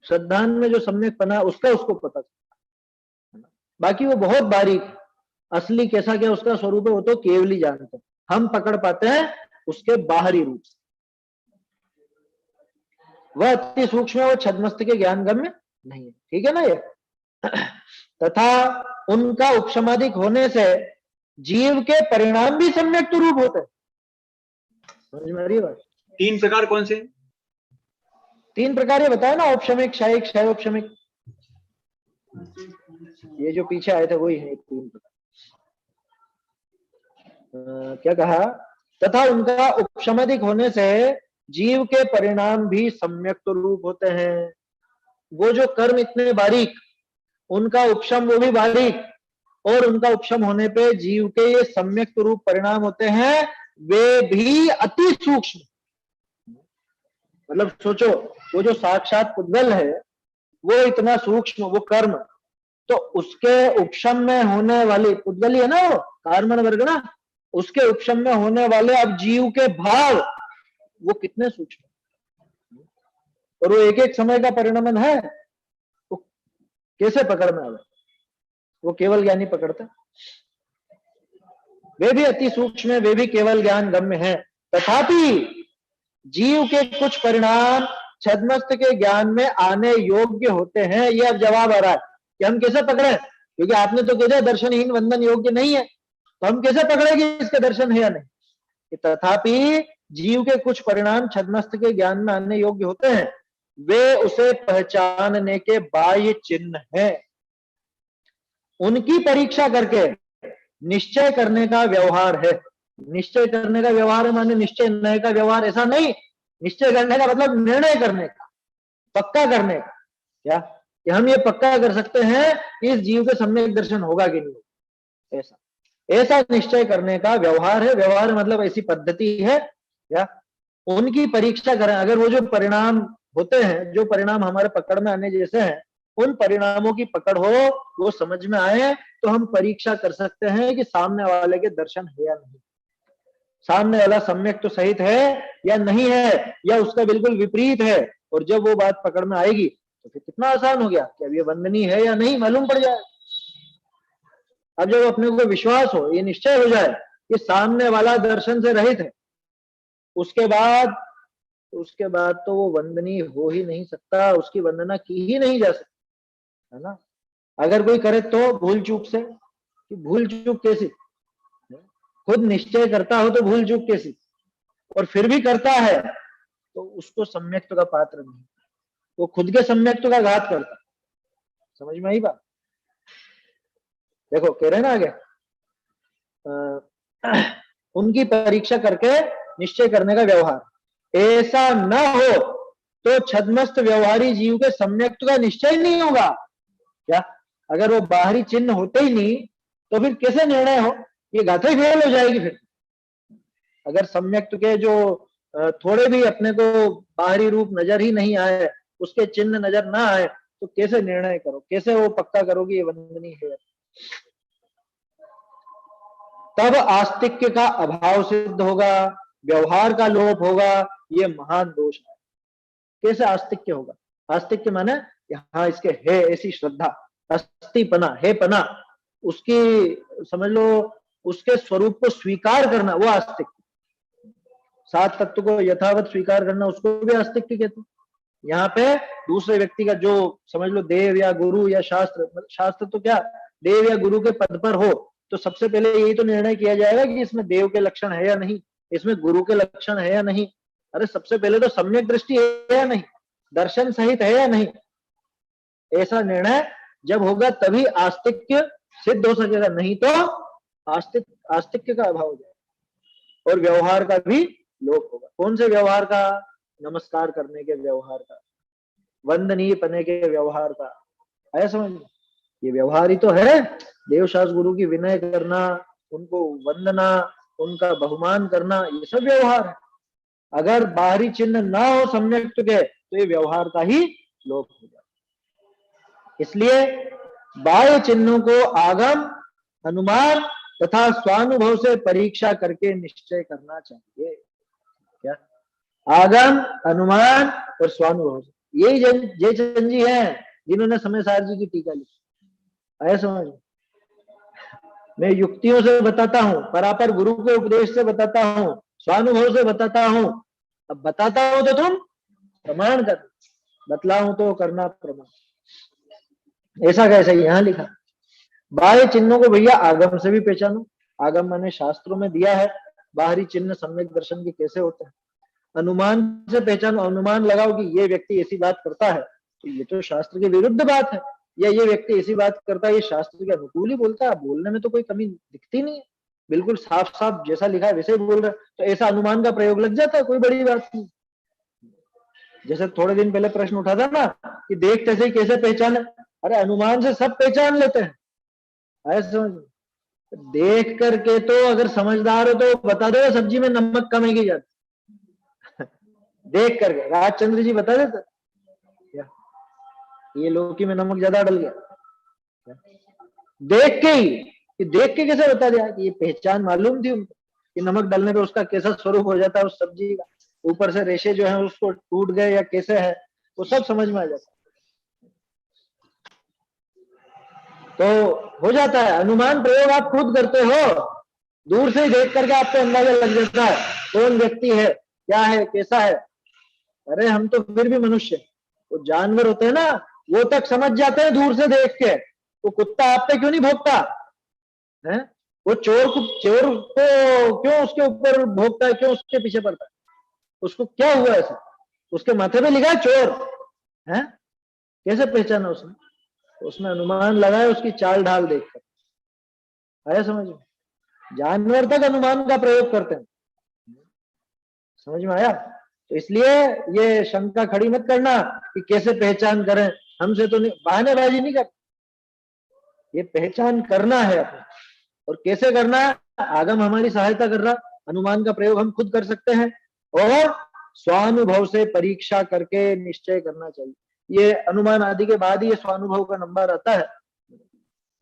श्रद्धान में जो सम्यक पना उसका उसको पता चलता है। बाकी वो बहुत बारीक, असली कैसा क्या उसका स्वरूप है वो तो केवल ही जानते हैं, हम पकड़ पाते हैं उसके बाहरी रूप से। वह अति सूक्ष्म है, वो छद्मस्त के ज्ञान गम्य नहीं है। ठीक है ना ये? तथा उनका उपशमादिक होने से जीव के परिणाम भी सम्यक रूप होते हैं। समझ में आ रही है बात? 3 प्रकार कौन से? 3 प्रकार ये बताया ना, औपशमिक, क्षयिक, क्षयोपशमिक। ये जो पीछे आए थे वही है 3 प्रकार। क्या कहा? तथा उनका उपशमादिक होने से जीव के परिणाम भी सम्यक रूप होते हैं। वो जो कर्म इतने बारीक, उनका उपशम वो भी बारीक, और उनका उपशम होने पे जीव के ये सम्यक रूप परिणाम होते हैं, वे भी अति सूक्ष्म। मतलब सोचो, वो जो साक्षात उद्गल है वो इतना सूक्ष्म, वो कर्म, तो उसके उपशम में होने वाली, उद्गल है ना वो कार्मन वर्ग ना, उसके उपशम में होने वाले अब जीव के भाव वो कितने सूक्ष्म, और वो एक एक समय का परिणमन है, वो कैसे पकड़ में आवे? वो केवल ज्ञानी पकड़ते। वे भी अति सूक्ष्म है, वे भी केवल ज्ञान गम्य है। तथापि जीव के कुछ परिणाम छद्मस्त के ज्ञान में आने योग्य होते हैं। ये अब जवाब आ रहा है कि हम कैसे पकड़े, क्योंकि आपने तो कह दिया दर्शनहीन वंदन योग्य नहीं है, तो हम कैसे पकड़ेंगे इसके दर्शन है या नहीं? तथापि जीव के कुछ परिणाम छद्मस्त के ज्ञान में आने योग्य होते हैं, वे उसे पहचानने के बाह्य चिन्ह हैं। उनकी परीक्षा करके निश्चय करने का व्यवहार है। निश्चय करने का व्यवहार है माने निश्चय नए का व्यवहार ऐसा नहीं, निश्चय करने का मतलब निर्णय करने का, पक्का करने का। क्या कि हम ये पक्का कर सकते हैं कि इस जीव के सम्यक दर्शन होगा कि नहीं होगा, ऐसा ऐसा निश्चय करने का व्यवहार है। व्यवहार मतलब ऐसी पद्धति है। क्या उनकी परीक्षा करें, अगर वो जो परिणाम होते हैं, जो परिणाम हमारे पकड़ में आने जैसे हैं, उन परिणामों की पकड़ हो, वो समझ में आए, तो हम परीक्षा कर सकते हैं कि सामने वाले के दर्शन है या नहीं, सामने वाला सम्यक तो सहित है या नहीं है, या उसका बिल्कुल विपरीत है। और जब वो बात पकड़ में आएगी तो फिर कितना आसान हो गया कि अब ये वंदनीय है या नहीं मालूम पड़ जाए। अब जब अपने को विश्वास हो, ये निश्चय हो जाए कि सामने वाला दर्शन से रहित है, उसके बाद तो वो वंदनीय हो ही नहीं सकता, उसकी वंदना की ही नहीं जा सकती, है ना। अगर कोई करे तो भूल चूक से, कि भूल चूक कैसी, खुद निश्चय करता हो तो भूल चूक कैसी, और फिर भी करता है तो उसको सम्यक्त्व का पात्र नहीं, वो खुद के सम्यक्त्व का घात करता। समझ में आई बात? देखो कह रहे ना आगे, उनकी परीक्षा करके निश्चय करने का व्यवहार, ऐसा न हो तो छद्मस्त व्यवहारी जीव के सम्यक्त्व का निश्चय नहीं होगा। क्या? अगर वो बाहरी चिन्ह होते ही नहीं तो फिर कैसे निर्णय हो? ये गाथा ही फेल हो जाएगी फिर। अगर सम्यक्त्व के जो थोड़े भी अपने को बाहरी रूप नजर ही नहीं आए, उसके चिन्ह नजर ना आए, तो कैसे निर्णय करो, कैसे वो पक्का करोगे ये वंदनीय है? तब आस्तिक्य का अभाव सिद्ध होगा, व्यवहार का लोप होगा, ये महान दोष है। कैसे आस्तिक्य होगा? आस्तिक्य माने यहाँ इसके है ऐसी श्रद्धा, अस्तिपना, है पना, उसकी समझ लो, उसके स्वरूप को स्वीकार करना, वो आस्तिक्य। सात तत्व को यथावत स्वीकार करना, उसको भी आस्तिक्य कहते हैं। यहाँ पे दूसरे व्यक्ति का जो समझ लो देव या गुरु या शास्त्र, शास्त्र तो क्या देव या गुरु के पद पर हो तो सबसे पहले यही तो निर्णय किया जाएगा कि इसमें देव के लक्षण है या नहीं, इसमें गुरु के लक्षण है या नहीं। अरे सबसे पहले तो सम्यक दृष्टि है या नहीं, दर्शन सहित है या नहीं, ऐसा निर्णय जब होगा तभी आस्तिक्य सिद्ध हो सकेगा, नहीं तो आस्तिक्य का अभाव हो जाएगा और व्यवहार का भी लोप होगा। कौन से व्यवहार का? नमस्कार करने के व्यवहार का, वंदनीय पने के व्यवहार का। आया समझ में? ये व्यवहार ही तो है, देवशास्त्र गुरु की विनय करना, उनको वंदना, उनका बहुमान करना, ये सब व्यवहार है। अगर बाहरी चिन्ह ना हो सम्यक्त्व के तो ये व्यवहार का ही लोप हो जाए। इसलिए बाह्य चिन्हों को आगम, अनुमान तथा स्वानुभव से परीक्षा करके निश्चय करना चाहिए। क्या? आगम, अनुमान और स्वानुभव से। यही जयचंद जी हैं जिन्होंने समयसार जी की टीका लिखी। आया समझ? मैं युक्तियों से बताता हूं, परापर गुरु के उपदेश से बताता हूं, स्वानुभव से बताता हूं। अब बताता हूं तो तुम प्रमाण कर, बतलाऊं तो करना प्रमाण। ऐसा कैसे? यहां लिखा बाह्य चिन्हों को भैया आगम से भी पहचानो। आगम माने शास्त्रों में दिया है बाहरी चिन्ह सम्यक दर्शन के कैसे होते हैं। अनुमान से पहचानो, अनुमान लगाओ कि ये व्यक्ति ऐसी बात करता है तो ये तो शास्त्र के विरुद्ध बात है, या ये व्यक्ति ऐसी बात करता है ये शास्त्र के अनुकूल ही बोलता है, बोलने में तो कोई कमी दिखती नहीं है, बिल्कुल साफ साफ जैसा लिखा है वैसे ही बोल रहा है, तो ऐसा अनुमान का प्रयोग लग जाता है, कोई बड़ी बात नहीं। जैसे थोड़े दिन पहले प्रश्न उठा था ना कि देखते से कैसे पहचाने, अरे अनुमान से सब पहचान लेते हैं। ऐसा समझ, देख करके तो अगर समझदार हो तो बता दो सब्जी में नमक कम है की जाती देख करके राजचंद्र जी बता देते ये लौकी में नमक ज्यादा डल गया, देख के ही, कि देख के कैसे बता दिया कि ये पहचान मालूम थी उनको कि नमक डालने पे उसका कैसा स्वरूप हो जाता है उस सब्जी का, ऊपर से रेशे जो है उसको टूट गए या कैसे है, वो सब समझ में आ जाता है। तो हो जाता है अनुमान प्रयोग आप खुद करते हो, दूर से ही देख करके आपको अंदाजा लग जाता है कौन व्यक्ति है, क्या है, कैसा है। अरे हम तो फिर भी मनुष्य, वो जानवर होते हैं ना वो तक समझ जाते हैं दूर से देख के, वो कुत्ता आप पे क्यों नहीं भौंकता है, वो चोर को क्यों उसके ऊपर भौंकता है, क्यों उसके पीछे पड़ता है, उसको क्या हुआ ऐसा, उसके माथे पे लिखा है चोर है, कैसे पहचाना उसने, उसने अनुमान लगाया उसकी चाल ढाल देखकर। आया समझ में? जानवर तक अनुमान का प्रयोग करते हैं, समझ में आया? तो इसलिए ये शंका खड़ी मत करना कि कैसे पहचान करें, हमसे तो नहीं, बहानेबाजी नहीं कर, ये पहचान करना है अपने, और कैसे करना है? आगम हमारी सहायता कर रहा, अनुमान का प्रयोग हम खुद कर सकते हैं और स्वानुभव से परीक्षा करके निश्चय करना चाहिए। ये अनुमान आदि के बाद ही ये स्वानुभव का नंबर आता है,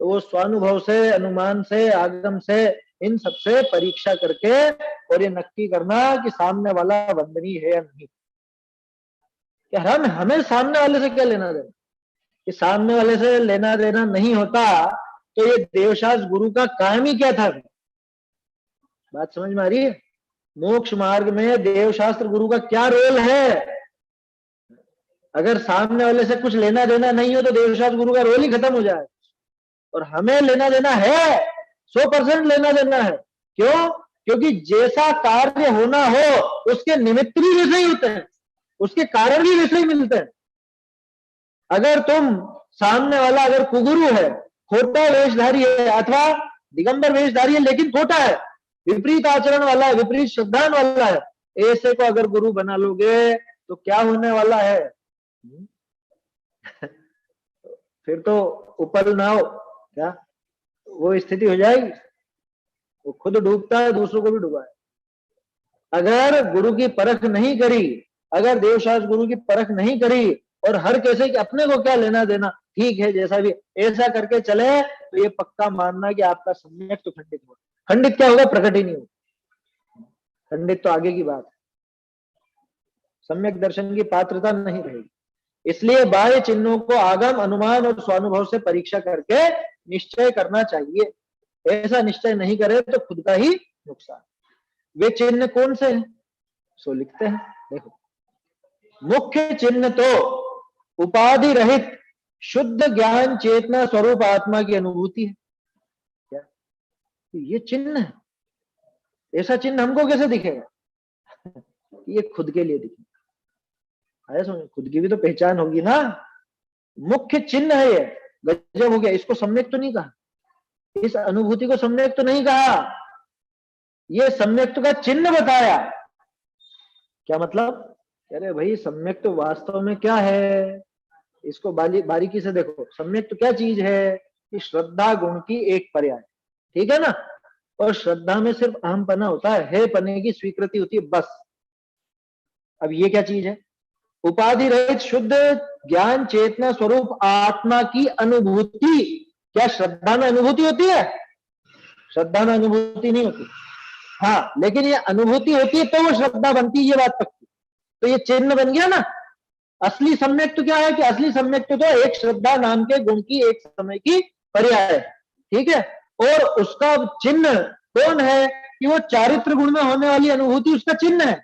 तो वो स्वानुभव से, अनुमान से, आगम से, इन सबसे परीक्षा करके और ये नक्की करना कि सामने वाला वंदनीय है या नहीं। क्या हमें सामने वाले से क्या लेना देना, कि सामने वाले से लेना देना नहीं होता तो ये देवशास्त्र गुरु का काम ही क्या था? बात समझ में आ रही है? मोक्ष मार्ग में देवशास्त्र गुरु का क्या रोल है? अगर सामने वाले से कुछ लेना देना नहीं हो तो देवशास्त्र गुरु का रोल ही खत्म हो जाए। और हमें लेना देना है, 100% लेना देना है। क्यों? क्योंकि जैसा कार्य होना हो उसके निमित्त भी वैसे ही होते हैं, उसके कारण भी वैसे ही मिलते हैं। अगर तुम सामने वाला अगर कुगुरु है, खोटा वेशधारी है, अथवा दिगंबर वेशधारी है लेकिन खोटा है, विपरीत आचरण वाला है, विपरीत श्रद्धान वाला है, ऐसे को अगर गुरु बना लोगे तो क्या होने वाला है? फिर तो ऊपर ना हो क्या, वो स्थिति हो जाएगी। वो खुद डूबता है, दूसरों को भी डुबाए। अगर गुरु की परख नहीं करी, अगर देवशास्त्र गुरु की परख नहीं करी और हर कैसे कि अपने को क्या लेना देना, ठीक है जैसा भी, ऐसा करके चले, तो ये पक्का मानना कि आपका सम्यक तो खंडित होगा। खंडित क्या होगा? प्रकट ही नहीं होगा। खंडित तो आगे की बात है, सम्यक दर्शन की पात्रता नहीं रहेगी। इसलिए बाह्य चिन्हों को आगम, अनुमान और स्वानुभव से परीक्षा करके निश्चय करना चाहिए। ऐसा निश्चय नहीं करे तो खुद का ही नुकसान। वे चिन्ह कौन से हैं? सो लिखते हैं, देखो। मुख्य चिन्ह तो उपाधि रहित शुद्ध ज्ञान चेतना स्वरूप आत्मा की अनुभूति है। क्या ये चिन्ह है? ऐसा चिन्ह हमको कैसे दिखेगा? ये खुद के लिए दिखेगा। आया समझ? खुद की भी तो पहचान होगी ना। मुख्य चिन्ह है ये। गजब हो गया। इसको सम्यक तो नहीं कहा, इस अनुभूति को सम्यक तो नहीं कहा, ये सम्यक का चिन्ह बताया। क्या मतलब? अरे भाई सम्यक तो वास्तव में क्या है, इसको बारीकी से देखो। सम्यक तो क्या चीज है कि श्रद्धा गुण की एक पर्याय, ठीक है ना। और श्रद्धा में सिर्फ अहम पना होता है पने की स्वीकृति होती है, बस। अब ये क्या चीज है? उपाधि रहित शुद्ध ज्ञान चेतना स्वरूप आत्मा की अनुभूति। क्या श्रद्धा में अनुभूति होती है? श्रद्धा में अनुभूति नहीं होती। हाँ, लेकिन ये अनुभूति होती है तो वो श्रद्धा बनती है, ये बात पक्की। तो ये चिन्ह बन गया ना। असली सम्यक तो क्या है कि असली सम्यक तो एक श्रद्धा नाम के गुण की एक समय की पर्याय है, ठीक है। और उसका चिन्ह कौन है कि वो चारित्र गुण में होने वाली अनुभूति उसका चिन्ह है।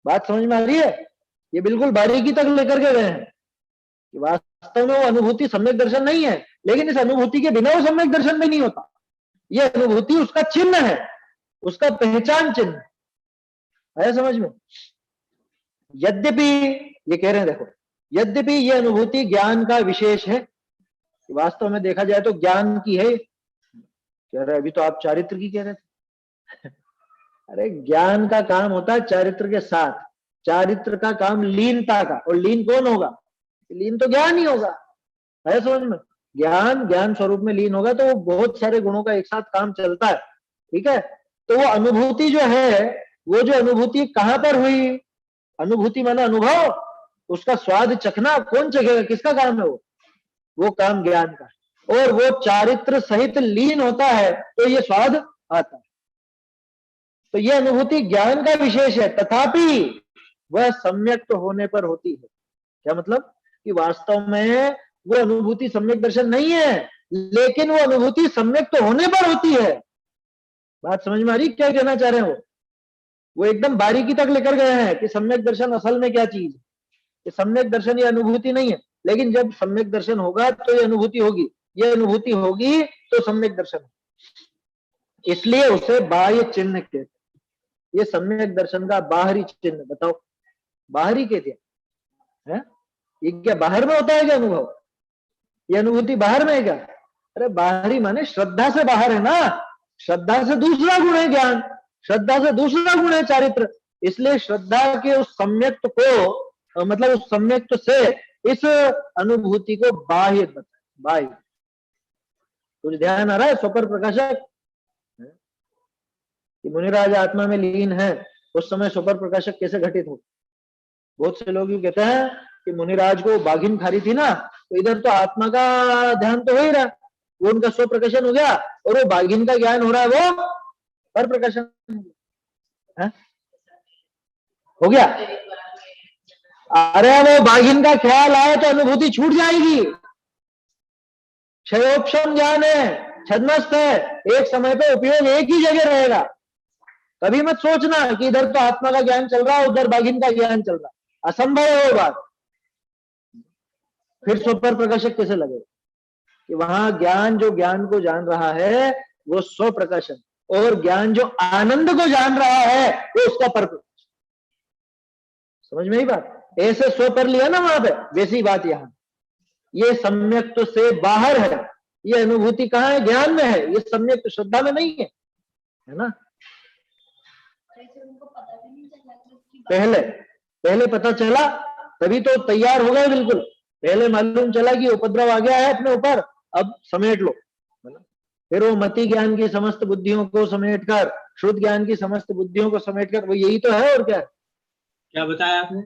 बात समझ में आ रही है? ये बिल्कुल बारीकी तक लेकर के गए हैं कि वास्तव में वो अनुभूति सम्यक दर्शन नहीं है, लेकिन इस अनुभूति के बिना वो सम्यक दर्शन भी नहीं होता। ये अनुभूति उसका चिन्ह है, उसका पहचान चिन्ह है। समझ में? यद्यपि ये कह रहे हैं, देखो, यद्यपि ये अनुभूति ज्ञान का विशेष है, वास्तव में देखा जाए तो ज्ञान की है। कह रहे अभी तो आप चारित्र की कह रहे थे। अरे ज्ञान का काम होता है चारित्र के साथ, चारित्र का काम लीनता का, और लीन कौन होगा? लीन तो ज्ञान ही होगा, है समझ में? ज्ञान ज्ञान स्वरूप में लीन होगा तो वो बहुत सारे गुणों का एक साथ काम चलता है, ठीक है। तो वो अनुभूति जो है, वो जो अनुभूति कहां पर हुई? अनुभूति माना अनुभव, उसका स्वाद चखना कौन चखेगा? किसका काम है वो काम ज्ञान का। और वो चारित्र सहित लीन होता है तो ये स्वाद आता है। तो ये अनुभूति ज्ञान का विशेष है, तथापि वह सम्यक तो होने पर होती है। क्या मतलब? कि वास्तव में वो अनुभूति सम्यक दर्शन नहीं है, लेकिन वो अनुभूति सम्यक तो होने पर होती है। बात समझ में आ रही क्या कहना चाह रहे हैं? वो एकदम बारीकी तक लेकर गए हैं कि सम्यक दर्शन असल में क्या चीज है। कि सम्यक दर्शन ये अनुभूति नहीं है, लेकिन जब सम्यक दर्शन होगा तो ये अनुभूति होगी, ये अनुभूति होगी तो सम्यक दर्शन, इसलिए उसे बाह्य चिन्ह कहते हैं। ये सम्यक दर्शन का बाहरी चिन्ह। बताओ, बाहरी कहते हैं? ये क्या बाहर में होता है क्या अनुभव? ये अनुभूति बाहर में है क्या? अरे बाहरी माने श्रद्धा से बाहर है ना। श्रद्धा से दूसरा गुण है ज्ञान, श्रद्धा से दूसरा गुण है चारित्र। इसलिए श्रद्धा के उस सम्यक्त को, मतलब उस सम्यक्त से इस अनुभूति को बाह्य बताए। बाह्य कुछ ध्यान आ रहा है? स्वपर प्रकाशक कि मुनिराज आत्मा में लीन है, उस समय स्वपर प्रकाशक कैसे घटित हो? बहुत से लोग यूं कहते हैं कि मुनिराज को बाघिन खा रही थी ना, तो इधर तो आत्मा का ध्यान तो हो ही रहा, वो उनका स्व प्रकाशन हो गया, और वो बाघिन का ज्ञान हो रहा है, वो पर प्रकाशन हो गया। अरे वो बाघिन का ख्याल आए तो अनुभूति छूट जाएगी। क्षयोपम ज्ञान है, छद्मस्त है, एक समय पे उपयोग एक ही जगह रहेगा। कभी मत सोचना कि इधर तो आत्मा का ज्ञान चल रहा है, उधर बाघिन का ज्ञान चल रहा है। असंभव है वो बात। फिर स्वपर प्रकाशक कैसे लगेगा? कि वहां ज्ञान जो ज्ञान को जान रहा है वो स्व प्रकाशन, और ज्ञान जो आनंद को जान रहा है वो उसका पर प्रकाशन। समझ में ही बात? ऐसे स्व पर लिया ना वहां पे, वैसी बात यहां। ये सम्यक्त से बाहर है, ये अनुभूति कहाँ है? ज्ञान में है, ये सम्यक्त श्रद्धा में नहीं है ना। पहले पहले पता चला तभी तो तैयार हो गए बिल्कुल। पहले मालूम चला कि उपद्रव आ गया है अपने ऊपर, अब समेट लो। फिर वो मति ज्ञान की समस्त बुद्धियों को समेटकर, शुद्ध ज्ञान की समस्त बुद्धियों को समेटकर, वो यही तो है और क्या है? क्या बताया आपने?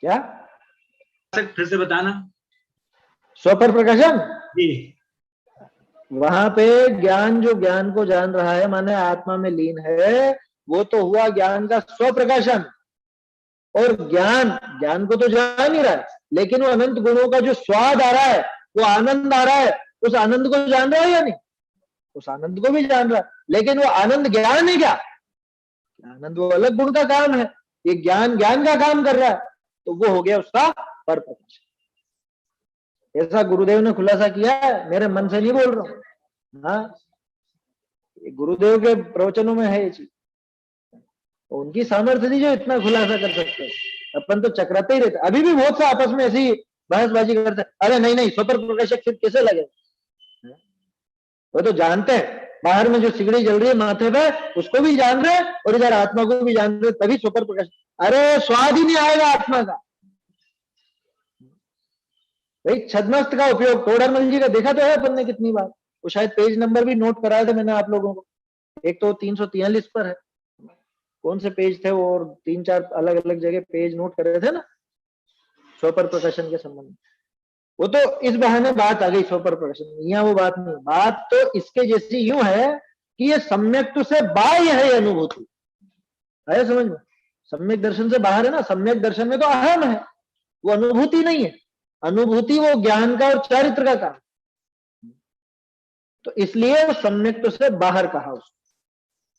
क्या फिर से बताना। स्वपर प्रकाशन जी। वहां पे ज्ञान जो ज्ञान को जान रहा है, माने आत्मा में लीन है, वो तो हुआ ज्ञान का स्व प्रकाशन। और ज्ञान ज्ञान को तो जान ही रहा है, लेकिन वो अनंत गुणों का जो स्वाद आ रहा है, वो आनंद आ रहा है, उस आनंद को जान रहा है या नहीं? उस आनंद को भी जान रहा है, लेकिन वो आनंद ज्ञान है क्या? आनंद वो अलग गुण का काम है, ये ज्ञान ज्ञान का काम कर रहा है, तो वो हो गया उसका पर प्रकाश। ऐसा गुरुदेव ने खुलासा किया है, मेरे मन से नहीं बोल रहा हूं। हाँ, गुरुदेव के प्रवचनों में है ये चीज, उनकी सामर्थ्य थी जो इतना खुलासा कर सकते हैं। अपन तो चक्राते ही रहते, अभी भी बहुत सा आपस में ऐसी बहसबाजी करते हैं, अरे नहीं नहीं स्वपर प्रकाशक फिर कैसे लगे? वो तो जानते हैं बाहर में जो सिगड़ी जल रही है माथे पे, उसको भी जान रहे और इधर आत्मा को भी जान रहे, तभी स्वपर प्रकाश। अरे स्वाद ही नहीं आएगा आत्मा का। भाई छद्मस्त का उपयोग तोड़रमल जी का देखा तो है अपन ने कितनी बार, वो शायद पेज नंबर भी नोट कराया था मैंने आप लोगों को, एक तो 343 पर है, कौन से पेज थे वो, और 3-4 अलग अलग जगह पेज नोट कर रहे थे ना स्वपर प्रकाशन के संबंध में। वो तो इस बहाने बात आ गई स्वपर प्रकाशन, यहाँ वो बात नहीं। बात तो इसके जैसी यूं है कि ये सम्यक से बाह्य है, ये अनुभूति है, समझ में? सम्यक दर्शन से बाहर है ना, सम्यक दर्शन में तो अहम है, वो अनुभूति नहीं है। अनुभूति वो ज्ञान का और चारित्र का काम, तो इसलिए वो सम्यक से बाहर कहा उसको,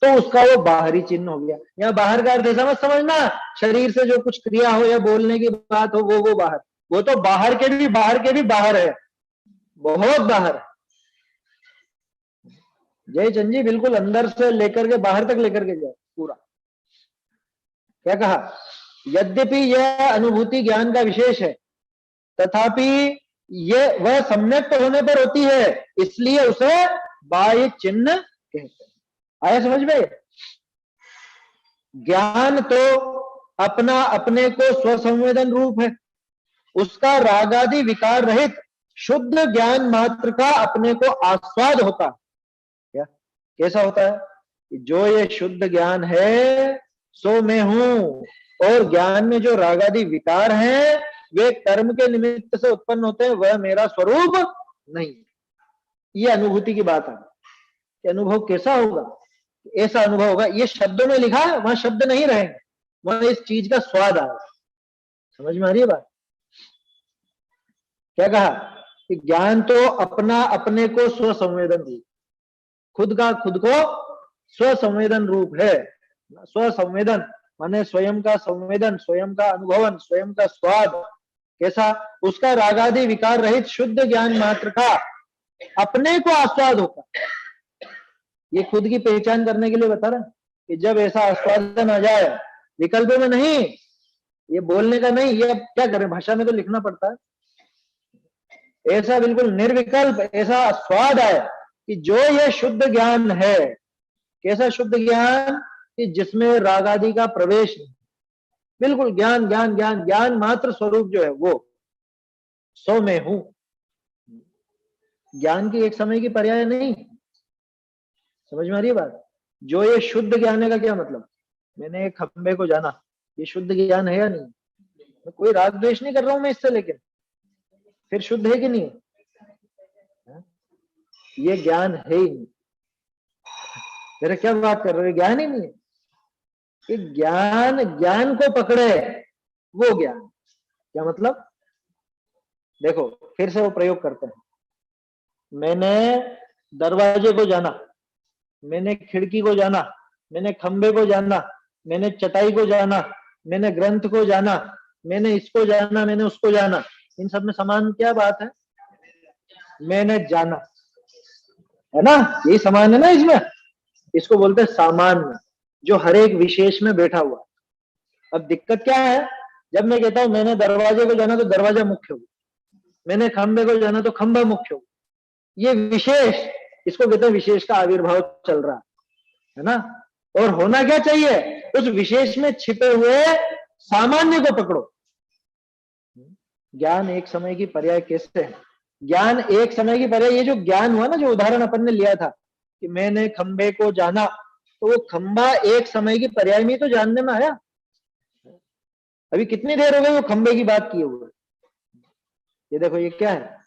तो उसका वो बाहरी चिन्ह हो गया। या बाहर का अर्थ ऐसा मत समझना शरीर से जो कुछ क्रिया हो या बोलने की बात हो वो बाहर, वो तो बाहर के भी बाहर है, बहुत बाहर है। जय चंद जी बिल्कुल अंदर से लेकर के बाहर तक लेकर के जाए पूरा। क्या कहा? यद्यपि यह अनुभूति ज्ञान का विशेष है, तथापि ये वह सम्यक होने पर होती है, इसलिए उसे बाह्य चिन्ह कहते हैं। आया समझ में? ज्ञान तो अपना अपने को स्वसंवेदन रूप है, उसका रागादि विकार रहित शुद्ध ज्ञान मात्र का अपने को आस्वाद होता है। क्या कैसा होता है? जो ये शुद्ध ज्ञान है सो मैं हूं, और ज्ञान में जो रागादि विकार हैं वे कर्म के निमित्त से उत्पन्न होते हैं, वह मेरा स्वरूप नहीं। ये अनुभूति की बात है कि अनुभव कैसा होगा? ऐसा अनुभव होगा, ये शब्दों में लिखा है, वहां शब्द नहीं रहेंगे, वहां इस चीज का स्वाद आएगा। समझ में आ रही है बात? क्या कहा कि ज्ञान तो अपना अपने को स्वसंवेदन रूप, खुद का खुद को स्वसंवेदन रूप है। स्वसंवेदन माने स्वयं का संवेदन, स्वयं का अनुभवन, स्वयं का स्वाद। कैसा? उसका रागादि विकार रहित शुद्ध ज्ञान मात्र का अपने को आस्वाद होता। ये खुद की पहचान करने के लिए बता रहा कि जब ऐसा आस्वादन आ जाए, विकल्प में नहीं, ये बोलने का नहीं, ये अब क्या करें, भाषा में तो लिखना पड़ता है। ऐसा बिल्कुल निर्विकल्प ऐसा स्वाद आए कि जो ये शुद्ध ज्ञान है। कैसा शुद्ध ज्ञान? कि जिसमें रागादि का प्रवेश नहीं, बिल्कुल ज्ञान ज्ञान ज्ञान ज्ञान मात्र स्वरूप जो है वो सो मैं हूं। ज्ञान की एक समय की पर्याय नहीं। समझ में आ रही है बात? जो ये शुद्ध ज्ञान है का क्या मतलब? मैंने एक खंबे को जाना, ये शुद्ध ज्ञान है या नहीं? मैं कोई राग द्वेष नहीं कर रहा हूं मैं इससे, लेकिन फिर शुद्ध है कि नहीं है? ये ज्ञान है ही नहीं। मेरे क्या बात कर रहे हो? ज्ञान ही नहीं है। कि ज्ञान ज्ञान को पकड़े वो ज्ञान। क्या मतलब? देखो फिर से वो प्रयोग करते हैं। मैंने दरवाजे को जाना, मैंने खिड़की को जाना, मैंने खंबे को जाना, मैंने चटाई को जाना, मैंने ग्रंथ को जाना, मैंने इसको जाना, मैंने उसको जाना। इन सब में समान क्या बात है? मैंने जाना, है ना, यही समान है ना इसमें। इसको बोलते हैं सामान्य, जो हर एक विशेष में बैठा हुआ। अब दिक्कत क्या है, जब मैं कहता हूं मैंने दरवाजे को जाना तो दरवाजा मुख्य हो, मैंने खंबे को जाना तो खंबा मुख्य हो। ये विशेष, इसको कहते हैं विशेष का आविर्भाव चल रहा है ना। और होना क्या चाहिए, उस विशेष में छिपे हुए सामान्य को पकड़ो। ज्ञान एक समय की पर्याय कैसे है? ज्ञान एक समय की पर्याय, ये जो ज्ञान हुआ ना, जो उदाहरण अपन ने लिया था कि मैंने खंबे को जाना, तो वो खंबा एक समय की पर्याय में तो जानने में आया। अभी कितनी देर हो गई वो खंबे की बात किए हुए। ये देखो, ये क्या है,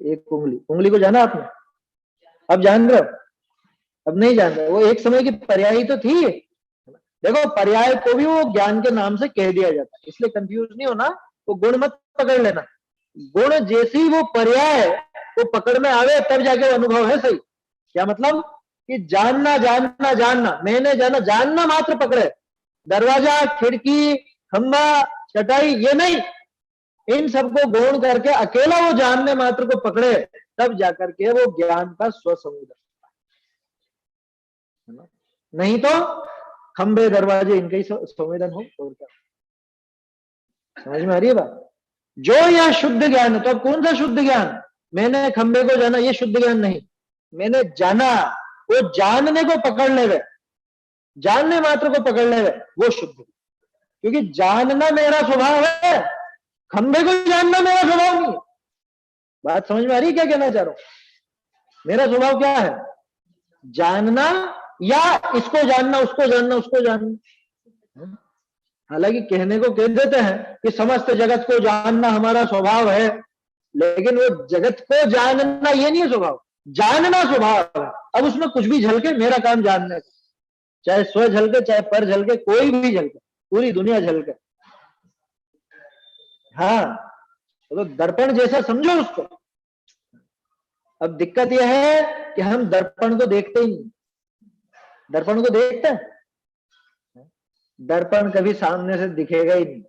एक उंगली, उंगली को जाना आपने, अब जान रहे हो? अब नहीं जान रहे। वो एक समय की पर्याय ही तो थी। देखो, पर्याय को भी वो ज्ञान के नाम से कह दिया जाता है, इसलिए कंफ्यूज नहीं होना। वो गुण मत पकड़ लेना, गुण जैसी वो पर्याय वो पकड़ में आवे तब जाके वो अनुभव है सही। क्या मतलब कि जानना जानना जानना, मैंने जाना, जानना मात्र पकड़े, दरवाजा, खिड़की, खंबा, चटाई, ये नहीं। इन सबको गौण करके अकेला वो जानने मात्र को पकड़े, तब जाकर के वो ज्ञान का स्वसंवेदन। नहीं तो खंबे दरवाजे इनके ही संवेदन हो, और क्या। समझ में आ रही है बात? जो यह शुद्ध ज्ञान है, तो अब कौन सा शुद्ध ज्ञान? मैंने खंबे को जाना, ये शुद्ध ज्ञान नहीं। मैंने जाना, वो जानने को पकड़ ले गए, जानने मात्र को पकड़ ले गए, वो शुद्ध। क्योंकि जानना मेरा स्वभाव है, खंबे को जानना मेरा स्वभाव नहीं है। बात समझ में आ रही है क्या कहना चाह रहा हूं? मेरा स्वभाव क्या है? जानना, या इसको जानना, उसको जानना, उसको जानना। हालांकि कहने को कह देते हैं कि समस्त जगत को जानना हमारा स्वभाव है, लेकिन वो जगत को जानना ये नहीं है स्वभाव, जानना स्वभाव है। अब उसमें कुछ भी झलके, मेरा काम जानने का, चाहे स्व झलके, चाहे पर झलके, कोई भी झलके, पूरी दुनिया झलके। हाँ, तो दर्पण जैसा समझो उसको। अब दिक्कत यह है कि हम दर्पण को देखते ही नहीं। दर्पण को देखते हैं, दर्पण कभी सामने से दिखेगा ही नहीं,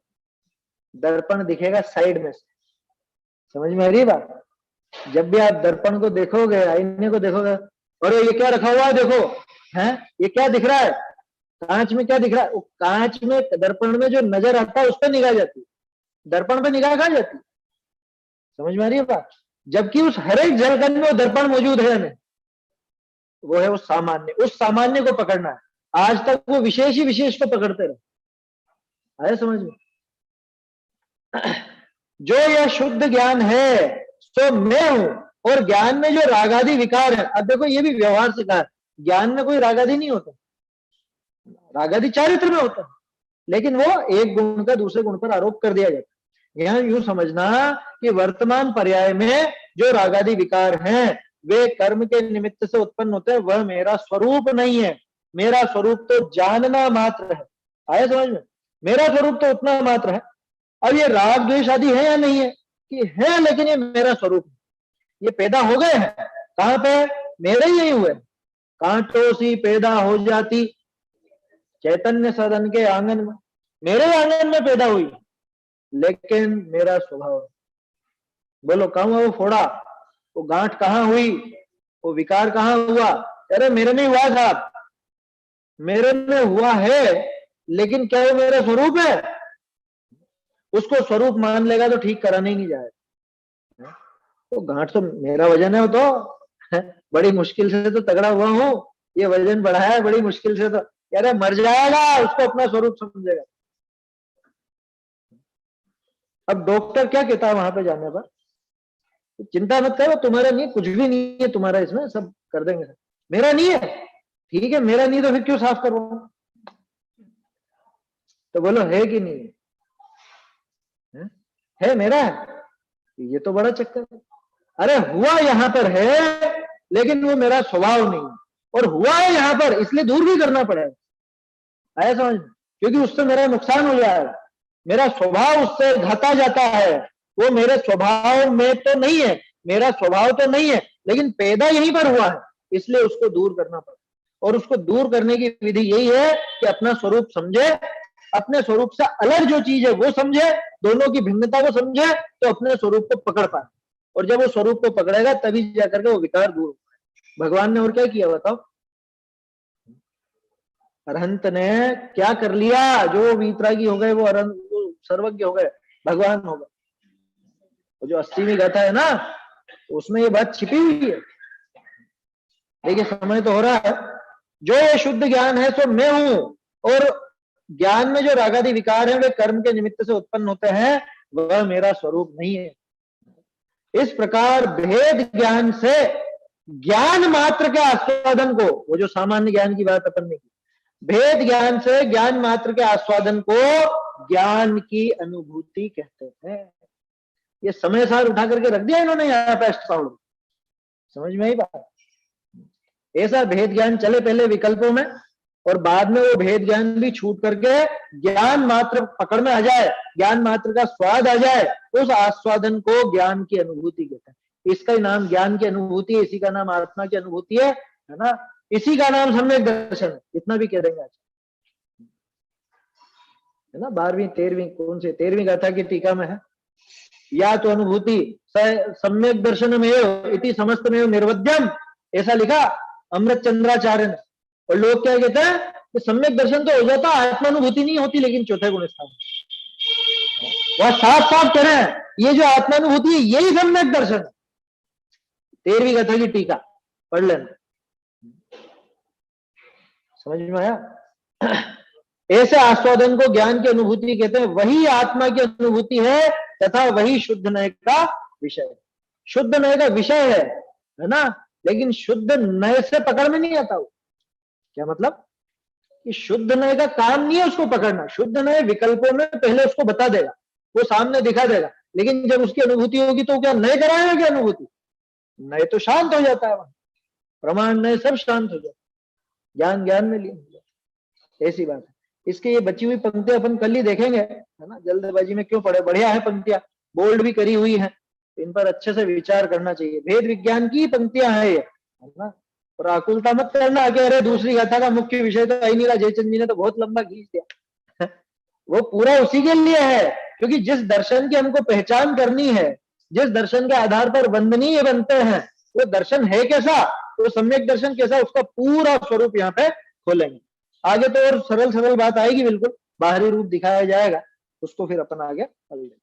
दर्पण दिखेगा साइड में से। समझ में आ रही बात? जब भी आप दर्पण को देखोगे, आईने को देखोगे, और ये क्या रखा हुआ है देखो, है ये क्या दिख रहा है, कांच में क्या दिख रहा है, कांच में, दर्पण में जो नजर आता है उस पर निगाह जाती है, दर्पण पे निगाह कहां जाती है? समझ में आ रही है बात? जबकि उस हर एक झलकन में वो दर्पण मौजूद है नहीं, वो है वो सामान्य। उस सामान्य को पकड़ना है। आज तक वो विशेष ही विशेष को पकड़ते रहे। आया समझ में? जो यह शुद्ध ज्ञान है सो मैं हूं, और ज्ञान में जो रागादि विकार है, अब देखो ये भी व्यवहार से कहा, ज्ञान में कोई रागादि नहीं होता, रागादि चारित्र में होता है, लेकिन वो एक गुण का दूसरे गुण पर आरोप कर दिया जाता है। यहां यूं समझना कि वर्तमान पर्याय में जो रागादि विकार हैं वे कर्म के निमित्त से उत्पन्न होते हैं, वह मेरा स्वरूप नहीं है। मेरा स्वरूप तो जानना मात्र है। आया समझ में? मेरा स्वरूप तो उतना मात्र है। अब ये राग द्वेष आदि है या नहीं है? कि है, लेकिन ये मेरा स्वरूप है। ये पैदा हो गए हैं कहां पे? मेरे ही नहीं हुए। कांटों सी पैदा हो जाती चैतन्य सदन के आंगन में, मेरे आंगन में पैदा हुई, लेकिन मेरा स्वभाव। बोलो कहां हुआ वो फोड़ा, वो गांठ कहां हुई, वो विकार कहां हुआ? अरे मेरे में हुआ साहब, मेरे में हुआ है, लेकिन क्या वो मेरा स्वरूप है? उसको स्वरूप मान लेगा तो ठीक कराने ही नहीं जाएगा। तो गांठ तो मेरा वजन है, वो तो बड़ी मुश्किल से तो तगड़ा हुआ हूं, ये वजन बढ़ाया है बड़ी मुश्किल से, तो यार मर जाएगा, उसको अपना स्वरूप समझेगा। अब डॉक्टर क्या कहता है वहां पे जाने पर? चिंता मत करो, तुम्हारा नहीं, कुछ भी नहीं है तुम्हारा, इसमें सब कर देंगे। मेरा नहीं है, ठीक है, मेरा नहीं तो फिर क्यों साफ करवाऊं? तो बोलो है कि नहीं है? मेरा है, ये तो बड़ा चक्कर है। अरे हुआ यहां पर है, लेकिन वो मेरा स्वभाव नहीं है, और हुआ है यहां पर, इसलिए दूर भी करना पड़ेगा। आया समझ में? क्योंकि उससे मेरा नुकसान हो जाएगा, मेरा स्वभाव उससे घाता जाता है। वो मेरे स्वभाव में तो नहीं है, मेरा स्वभाव तो नहीं है, लेकिन पैदा यहीं पर हुआ है, इसलिए उसको दूर करना पड़ेगा। और उसको दूर करने की विधि यही है कि अपना स्वरूप समझे, अपने स्वरूप से अलग जो चीज है वो समझे, दोनों की भिन्नता को समझे, तो अपने स्वरूप को पकड़ पाए। और जब वो स्वरूप को पकड़ेगा तभी जाकर के वो विकार दूर होगा। भगवान ने और क्या किया बताओ? अरहंत ने क्या कर लिया? जो वीतरागी हो गए वो अरहंत, वो सर्वज्ञ हो गए, भगवान हो गए। वो जो 80वीं गाथा है ना, उसमें ये बात छिपी हुई है। देखिए समय तो हो रहा है। जो ये शुद्ध ज्ञान है सो मैं हूं, और ज्ञान में जो रागादि विकार है वे कर्म के निमित्त से उत्पन्न होते हैं, वह मेरा स्वरूप नहीं है। इस प्रकार भेद ज्ञान से ज्ञान मात्र के आस्वादन को, वो जो सामान्य ज्ञान की बात अपन ने की, भेद ज्ञान से ज्ञान मात्र के आस्वादन को ज्ञान की अनुभूति कहते हैं। ये समय सार उठा करके रख दिया इन्होंने यहाँ पे अष्टपावड़, समझ में आई बात? ऐसा भेद ज्ञान चले पहले विकल्पों में, और बाद में वो भेद ज्ञान भी छूट करके ज्ञान मात्र पकड़ में आ जाए, ज्ञान मात्र का स्वाद आ जाए, उस आस्वादन को ज्ञान की अनुभूति कहते हैं। इसका ही नाम ज्ञान की अनुभूति है, इसी का नाम आत्मा की अनुभूति है ना? इसी का नाम सम्यक दर्शन है, इतना भी कह देंगे आज, है ना? 12वीं 13वीं कौन से 13वीं गाथा की टीका में है, या तो अनुभूति सम्यक दर्शनमेव इति समस्तमेव निर्वध्यम, ऐसा लिखा अमृत चंद्राचार्य ने। और लोग क्या कहते हैं कि सम्यक दर्शन तो हो जाता, आत्मानुभूति नहीं होती। लेकिन चौथे गुण स्थान वह साफ साफ कह रहे हैं, ये जो आत्मानुभूति है यही सम्यक दर्शन है। 13वीं गाथा की टीका पढ़ लेना, समझ में आया? ऐसे आस्वादन को ज्ञान की अनुभूति कहते हैं, वही आत्मा की अनुभूति है तथा वही शुद्ध नय का विषय है। शुद्ध नय का विषय है ना? लेकिन शुद्ध नय से पकड़ में नहीं आता वो। क्या मतलब? कि शुद्ध नय का काम नहीं है उसको पकड़ना। शुद्ध नय विकल्पों में पहले उसको बता देगा, वो सामने दिखा देगा, लेकिन जब उसकी अनुभूति होगी तो क्या नय कराएगा क्या अनुभूति? नय तो शांत हो जाता है वहां, प्रमाण नय सब शांत हो जाता, ज्ञान ज्ञान में लीन हो जाता। ऐसी बात है। इसके ये बची हुई पंक्तियां अपन कल ही देखेंगे, है ना? जल्दबाजी में क्यों पढ़े, बढ़िया है पंक्तियां, बोल्ड भी करी हुई है, इन पर अच्छे से विचार करना चाहिए। भेद विज्ञान की पंक्तियां हैं ये, है ना? और आकुलता मत करना कि अरे दूसरी गाथा का मुख्य विषय तो ही नहीं रहा, जयचंद जी ने तो बहुत लंबा खींच दिया। वो पूरा उसी के लिए है, क्योंकि जिस दर्शन की हमको पहचान करनी है, जिस दर्शन के आधार पर वंदनीय बनते हैं, वो दर्शन है कैसा, वो सम्यक दर्शन कैसा, उसका पूरा स्वरूप यहाँ पे खोलेंगे। आगे तो और सरल सरल बात आएगी, बिल्कुल बाहरी रूप दिखाया जाएगा, उसको फिर अपन आगे पढ़ लेंगे।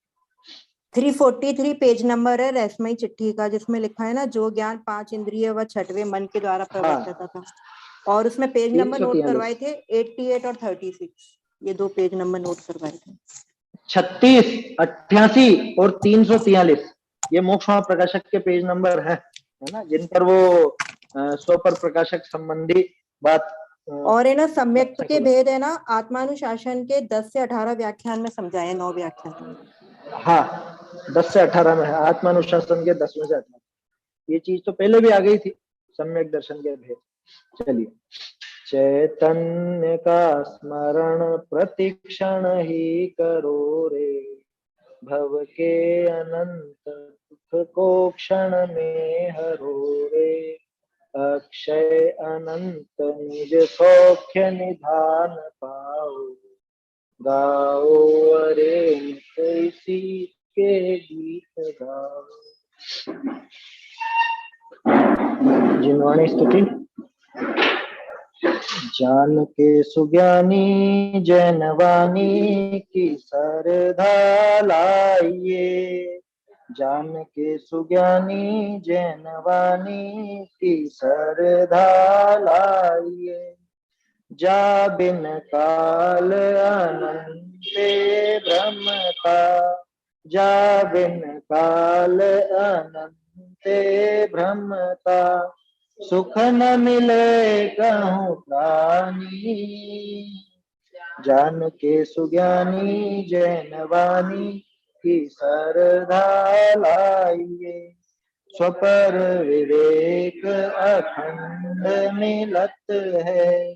343 पेज नंबर है रेशमई चिट्ठी का, जिसमें लिखा है ना, जो ज्ञान 5 इंद्रिय व 6वें मन के द्वारा प्रवर्तित था। और उसमें पेज नंबर नोट करवाए थे 88 और 36, ये 2 पेज नंबर नोट करवाए थे। 36, 88 और 343 ये मोक्ष प्रकाशक के पेज नंबर है ना, जिन पर वो स्वपर प्रकाशक संबंधी बात। और है ना सम्यक के भेद है ना, आत्मानुशासन के 10 से 18 व्याख्यान में समझाए, 9 व्याख्यान। हाँ 10 से 18 में है, आत्मानुशासन के 10 में से 18। ये चीज तो पहले भी आ गई थी, सम्यक दर्शन के भेद। चलिए, चैतन्य का स्मरण प्रतिक्षण ही करो रे, भव के अनंत दुख को क्षण में हरो रे, अक्षय अनंत निज सौख्य निधान पाओ, गाओ अरे इसी के गीत गाओ। जिनवाणी स्तुति। जान के सुज्ञानी जैनवाणी की सरधा लाइए, जान के सुज्ञानी जैनवाणी की सरधा लाइए, जा बिन काल अनंते भ्रमता, जा बिन काल अनंते भ्रमता, सुख न मिले कहूँ प्राणी, जान के सुज्ञानी जैनवाणी की सरधा लाइए, स्वपर विवेक अखंड मिलत है,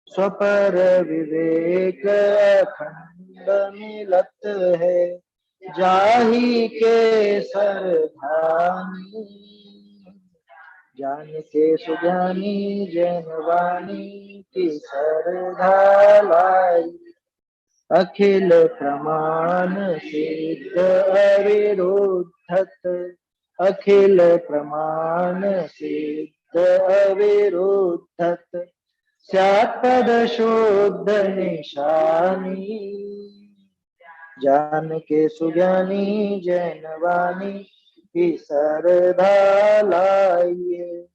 स्वपर विवेक अखंड मिलत है, जाही के सरधानी, जान के सुजानी जैनवाणी की सरधा लाई। अखिल प्रमाण सिद्ध अविरुद्धत, अखिल प्रमाण सिद्ध अविरुद्धत, स्यात्पद शुद्ध निशानी, जान के सुज्ञानी जैन वाणी की सरधा लाइए,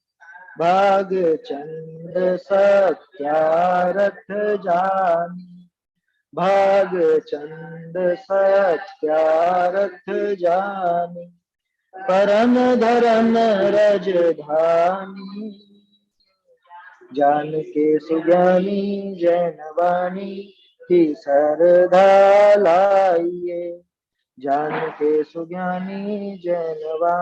भाग चंद सत्यारथ जानी, भाग चंद सत्यारथ जानी, परम धरन रजधानी, जान के सुज्ञानी जैन वाणी की सरधा लाइए, जान के सुज्ञानी जैन वाणी